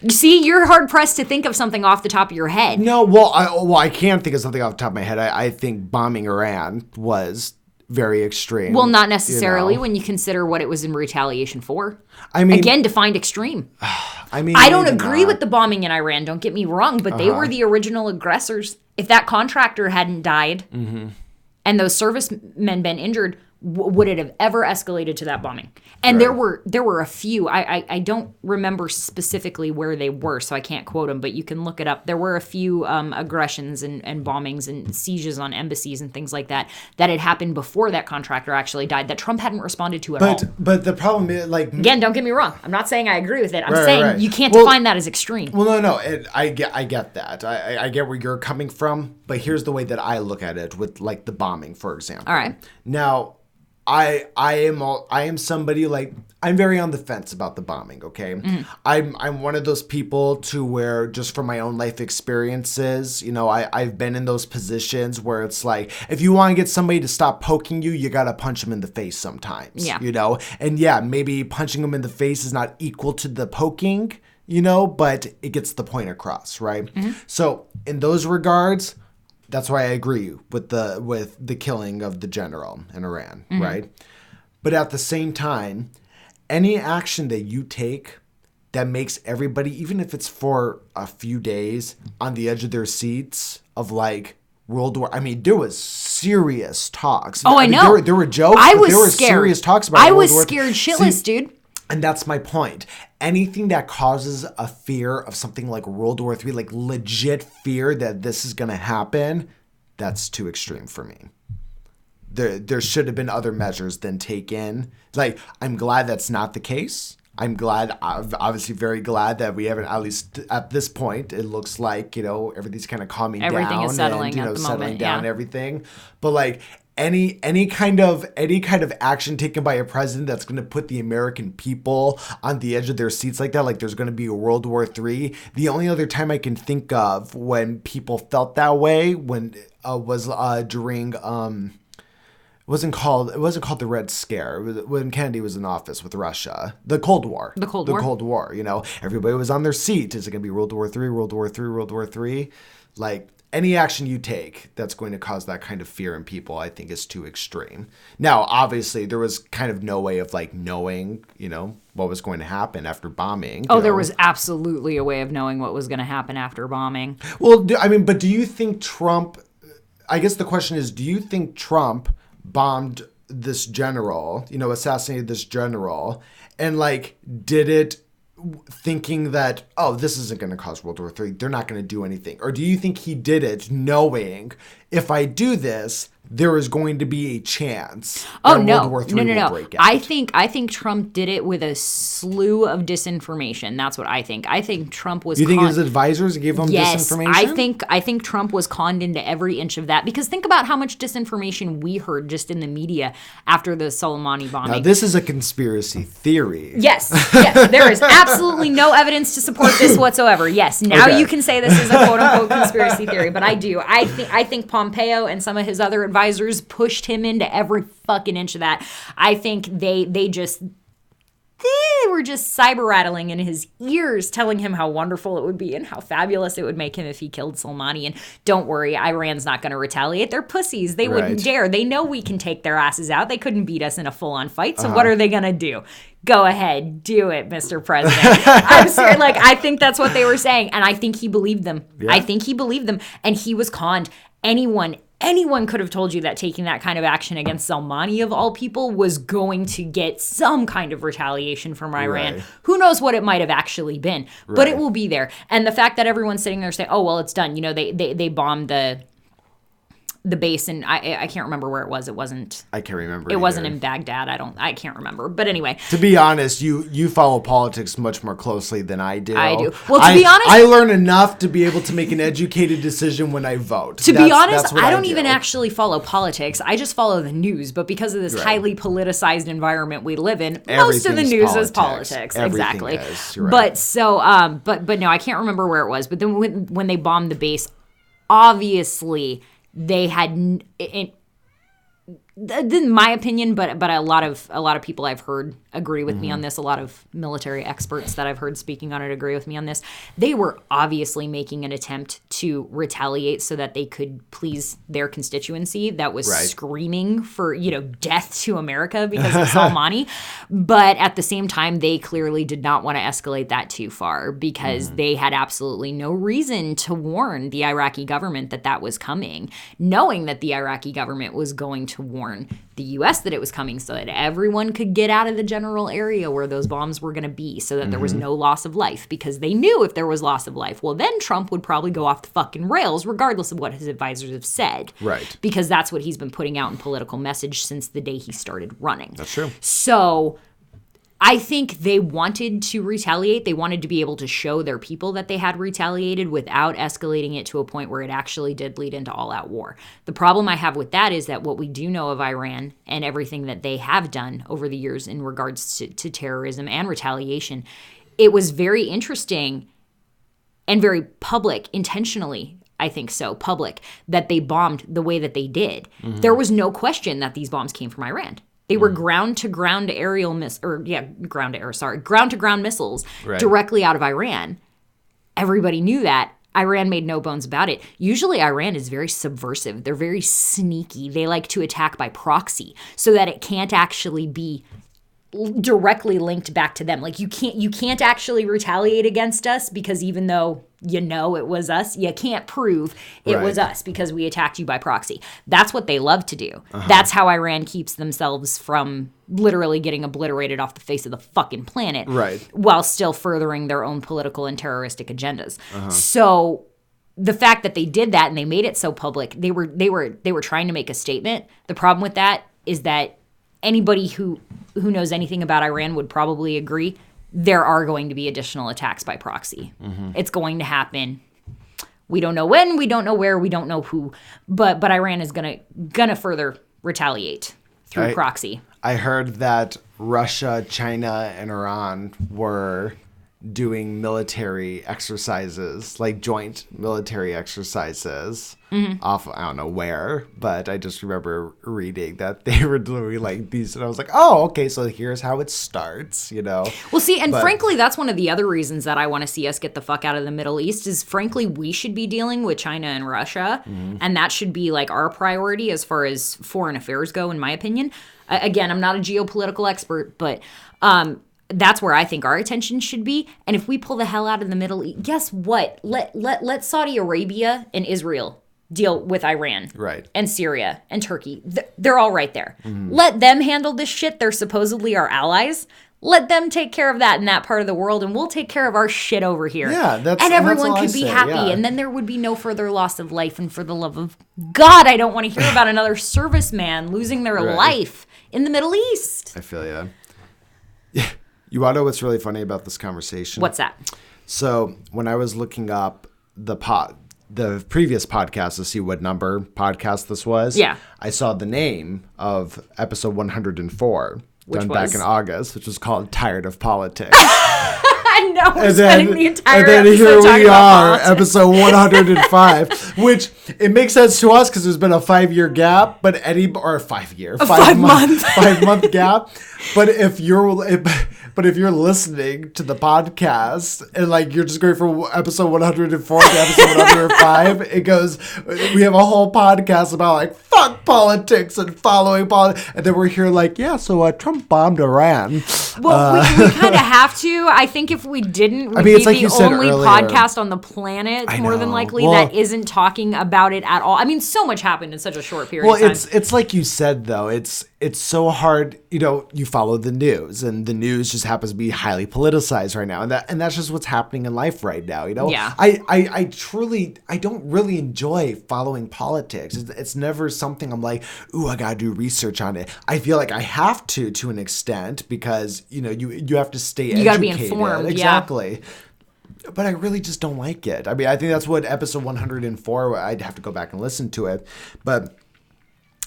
You see, you're hard-pressed to think of something off the top of your head. No, well, I can't think of something off the top of my head. I think bombing Iran was very extreme. Well, not necessarily when you consider what it was in retaliation for. I mean, again, defined extreme. I mean, I don't agree with the bombing in Iran, don't get me wrong, but they were the original aggressors. If that contractor hadn't died and those servicemen been injured, would it have ever escalated to that bombing? And there were a few. I don't remember specifically where they were, so I can't quote them, but you can look it up. There were a few aggressions and bombings and sieges on embassies and things like that had happened before that contractor actually died that Trump hadn't responded to at all. But the problem is, like... Again, don't get me wrong. I'm not saying I agree with it. I'm saying you can't define that as extreme. Well, no. I get that. I get where you're coming from, but here's the way that I look at it with, like, the bombing, for example. All right. Now... I am somebody, like, I'm very on the fence about the bombing, okay? I'm one of those people to where, just from my own life experiences, you know, I've been in those positions where it's like, if you want to get somebody to stop poking you, you got to punch them in the face sometimes, you know? And yeah, maybe punching them in the face is not equal to the poking, you know, but it gets the point across, right? So in those regards... That's why I agree with the killing of the general in Iran, right? But at the same time, any action that you take that makes everybody, even if it's for a few days, on the edge of their seats of like World War. I mean, there was serious talks. Oh, I know. There were jokes. There were scared. Serious talks about. I was scared shitless, dude. And that's my point. Anything that causes a fear of something like World War III, like legit fear that this is going to happen, that's too extreme for me. There should have been other measures than taken. Like, I'm glad that's not the case. I'm obviously very glad that we haven't, at least at this point, it looks like, you know, everything's kind of calming down. Everything is settling and, you know, at the settling moment, down and everything. But like, any kind of action taken by a president that's going to put the American people on the edge of their seats like that, like there's going to be a World War III. The only other time I can think of when people felt that way was during it wasn't called the Red Scare. It was when Kennedy was in office with Russia. The Cold War. The Cold War. You know, everybody was on their seat. Is it going to be World War III? World War III? World War III? Like, any action you take that's going to cause that kind of fear in people, I think, is too extreme. Now, obviously, there was kind of no way of like knowing, you know, what was going to happen after bombing. Oh, there was absolutely a way of knowing what was going to happen after bombing. Well, but do you think Trump? I guess the question is, do you think Trump bombed this general? You know, assassinated this general, and like did it thinking that, oh, this isn't going to cause World War III. They're not going to do anything. Or do you think he did it knowing if I do this, there is going to be a chance that World War III will break out. I think Trump did it with a slew of disinformation. That's what I think. I think Trump was. You think his advisors gave him disinformation? I think Trump was conned into every inch of that, because think about how much disinformation we heard just in the media after the Soleimani bombing. Now, this is a conspiracy theory. Yes, there is absolutely no evidence to support this whatsoever. Yes, now you can say this is a quote unquote conspiracy theory, but I do. I think Pompeo and some of his other advisors pushed him into every fucking inch of that. I think they were just cyber rattling in his ears, telling him how wonderful it would be and how fabulous it would make him if he killed Soleimani. And don't worry, Iran's not going to retaliate. They're pussies. They wouldn't dare. They know we can take their asses out. They couldn't beat us in a full-on fight. So what are they going to do? Go ahead, do it, Mr. President. I'm serious. Like, I think that's what they were saying, and I think he believed them. Yeah. I think he believed them, and he was conned. Anyone could have told you that taking that kind of action against Soleimani, of all people, was going to get some kind of retaliation from Iran. Right. Who knows what it might have actually been, but it will be there. And the fact that everyone's sitting there saying, oh, well, it's done. You know, they bombed the base, and I can't remember where it was. It wasn't. I can't remember. It wasn't in Baghdad. I can't remember. But anyway, to be honest, you follow politics much more closely than I do. I do. Well, to be honest, I learn enough to be able to make an educated decision when I vote. To be honest, I don't even actually follow politics. I just follow the news. But because of this highly politicized environment we live in, most of the news is politics. Exactly. Is. Right. But so, but no, I can't remember where it was. But then when they bombed the base, obviously. They had, in my opinion, but a lot of people I've heard agree with me on this. A lot of military experts that I've heard speaking on it agree with me on this. They were obviously making an attempt to retaliate so that they could please their constituency that was screaming for, death to America because of Soleimani. But at the same time, they clearly did not want to escalate that too far, because they had absolutely no reason to warn the Iraqi government that was coming, knowing that the Iraqi government was going to warn the U.S. that it was coming so that everyone could get out of the general area where those bombs were going to be, so that there was no loss of life, because they knew if there was loss of life, well, then Trump would probably go off the fucking rails regardless of what his advisors have said. Right. Because that's what he's been putting out in political message since the day he started running. That's true. So I think they wanted to retaliate. They wanted to be able to show their people that they had retaliated without escalating it to a point where it actually did lead into all-out war. The problem I have with that is that what we do know of Iran and everything that they have done over the years in regards to terrorism and retaliation, it was very interesting and very public, intentionally, I think so, public, that they bombed the way that they did. There was no question that these bombs came from Iran. They were ground-to-ground missiles directly out of Iran. Everybody knew that. Iran made no bones about it. Usually Iran is very subversive. They're very sneaky. They like to attack by proxy so that it can't actually be directly linked back to them. Like, you can't actually retaliate against us, because even though it was us, you can't prove it was us because we attacked you by proxy. That's what they love to do. That's how Iran keeps themselves from literally getting obliterated off the face of the fucking planet, while still furthering their own political and terroristic agendas. So the fact that they did that and they made it so public, they were trying to make a statement. The problem with that is that anybody who knows anything about Iran would probably agree there are going to be additional attacks by proxy. It's going to happen. We don't know when, we don't know where, we don't know who, but Iran is gonna further retaliate through proxy. I heard that Russia, China, and Iran were doing military exercises, like joint military exercises off, I don't know where, but I just remember reading that they were doing like these, and I was like, oh, okay, so here's how it starts, Well, see, and frankly, that's one of the other reasons that I want to see us get the fuck out of the Middle East is, frankly, we should be dealing with China and Russia, and that should be like our priority as far as foreign affairs go, in my opinion. Again, I'm not a geopolitical expert, but that's where I think our attention should be. And if we pull the hell out of the Middle East, guess what? Let Saudi Arabia and Israel deal with Iran and Syria and Turkey. They're all right there. Let them handle this shit. They're supposedly our allies. Let them take care of that in that part of the world, and we'll take care of our shit over here. Yeah, and everyone could be happy, and then there would be no further loss of life. And for the love of God, I don't want to hear about another serviceman losing their life in the Middle East. I feel you. Yeah. You want to know what's really funny about this conversation? What's that? So when I was looking up the previous podcast to see what number podcast this was, I saw the name of episode 104. Done back in August, which was called Tired of Politics. I know, we're spending the entire and then episode here we are, politics. episode 105, which it makes sense to us because there's been a 5-year gap, but a 5 month gap. But if you're listening to the podcast and like you're just going from episode 104 to episode 105, it goes, we have a whole podcast about like fuck politics and following politics, and then we're here like, so Trump bombed Iran. Well, we kind of have to. I think if we didn't, we'd be like the only podcast on the planet, more than likely, that isn't talking about it at all. I mean, so much happened in such a short period of time. Well, it's like you said, though. It's so hard. You follow the news, and the news just happens to be highly politicized right now, and that's just what's happening in life right now. Yeah. I don't really enjoy following politics. It's never something I'm like, ooh, I gotta do research on it. I feel like I have to an extent because you have to stay educated. You gotta be informed. Exactly. Yeah. But I really just don't like it. I mean, I think that's what episode 104, I'd have to go back and listen to it. But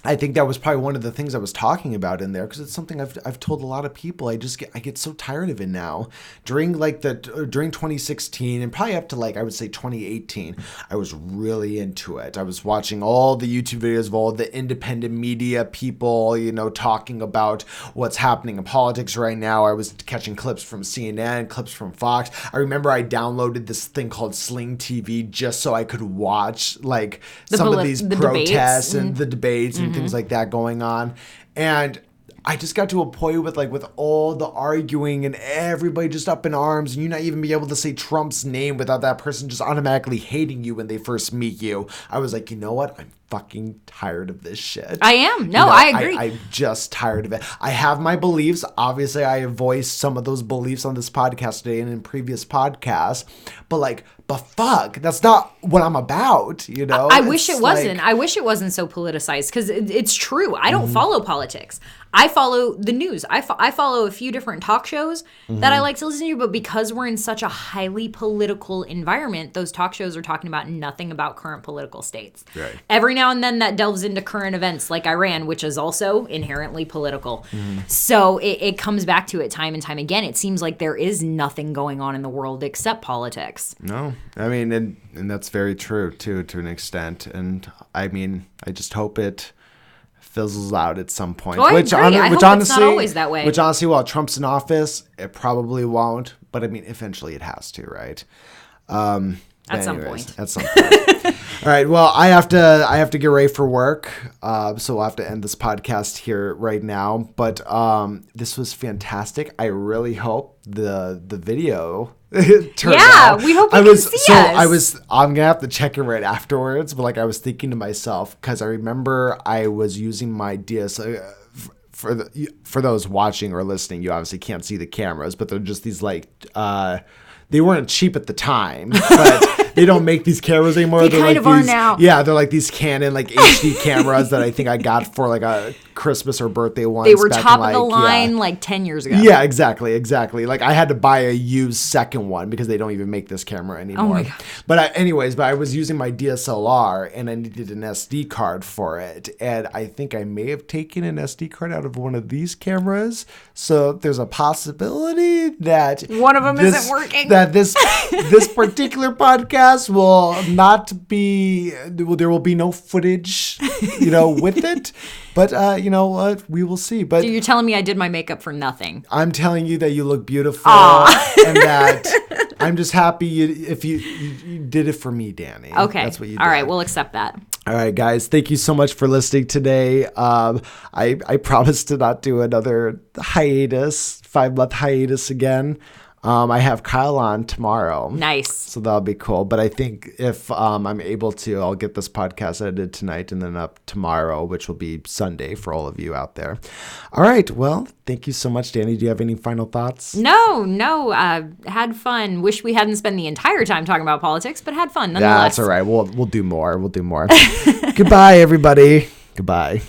I think that was probably one of the things I was talking about in there because it's something I've told a lot of people. I get so tired of it now. During 2016 and probably up to I would say 2018, I was really into it. I was watching all the YouTube videos of all the independent media people, talking about what's happening in politics right now. I was catching clips from CNN, clips from Fox. I remember I downloaded this thing called Sling TV just so I could watch some of these protests and the debates and things like that going on. And I just got to a point with all the arguing and everybody just up in arms and you not even be able to say Trump's name without that person just automatically hating you when they first meet you. I was like, you know what? I'm fucking tired of this shit. I am. No, I agree. I'm just tired of it. I have my beliefs. Obviously, I have voiced some of those beliefs on this podcast today and in previous podcasts. But fuck, that's not what I'm about, I wish it wasn't. I wish it wasn't so politicized because it's true. I don't follow politics. I follow the news. I follow a few different talk shows that I like to listen to, but because we're in such a highly political environment, those talk shows are talking about nothing about current political states. Right. Every now and then that delves into current events like Iran, which is also inherently political. So it comes back to it time and time again. It seems like there is nothing going on in the world except politics. No, I mean, and that's very true too, to an extent. And I mean, I just hope it fizzles out at some point. I hope honestly, it's not always that way. Which honestly, while Trump's in office, it probably won't. But I mean, eventually it has to, right? At some point. All right. Well, I have to get ready for work. So we'll have to end this podcast here right now. But this was fantastic. I really hope the video turned out. We hope you can see us. I'm gonna have to check it right afterwards. But I was thinking to myself because I remember I was using my DSLR. For those watching or listening, you obviously can't see the cameras, but they're just these they weren't cheap at the time, but they don't make these cameras anymore. They're kind of are now. Yeah, they're like these Canon HD cameras that I think I got for a Christmas or birthday once. They were top of the line 10 years ago. Yeah, exactly. I had to buy a used second one because they don't even make this camera anymore. Oh my gosh. But I was using my DSLR and I needed an SD card for it. And I think I may have taken an SD card out of one of these cameras. So there's a possibility that one of them isn't working. That this particular podcast will not be, there will be no footage, with it. But you know what? We will see. But so you're telling me I did my makeup for nothing. I'm telling you that you look beautiful, and that I'm just happy if you did it for me, Dani. Okay. That's what you did. All right, we'll accept that. All right, guys. Thank you so much for listening today. I promise to not do another hiatus, 5-month hiatus again. I have Kyle on tomorrow. Nice. So that'll be cool. But I think if I'm able to, I'll get this podcast edited tonight and then up tomorrow, which will be Sunday for all of you out there. All right. Well, thank you so much, Dani. Do you have any final thoughts? No. Had fun. Wish we hadn't spent the entire time talking about politics, but had fun nonetheless. Yeah, that's all right. We'll do more. Goodbye, everybody. Goodbye.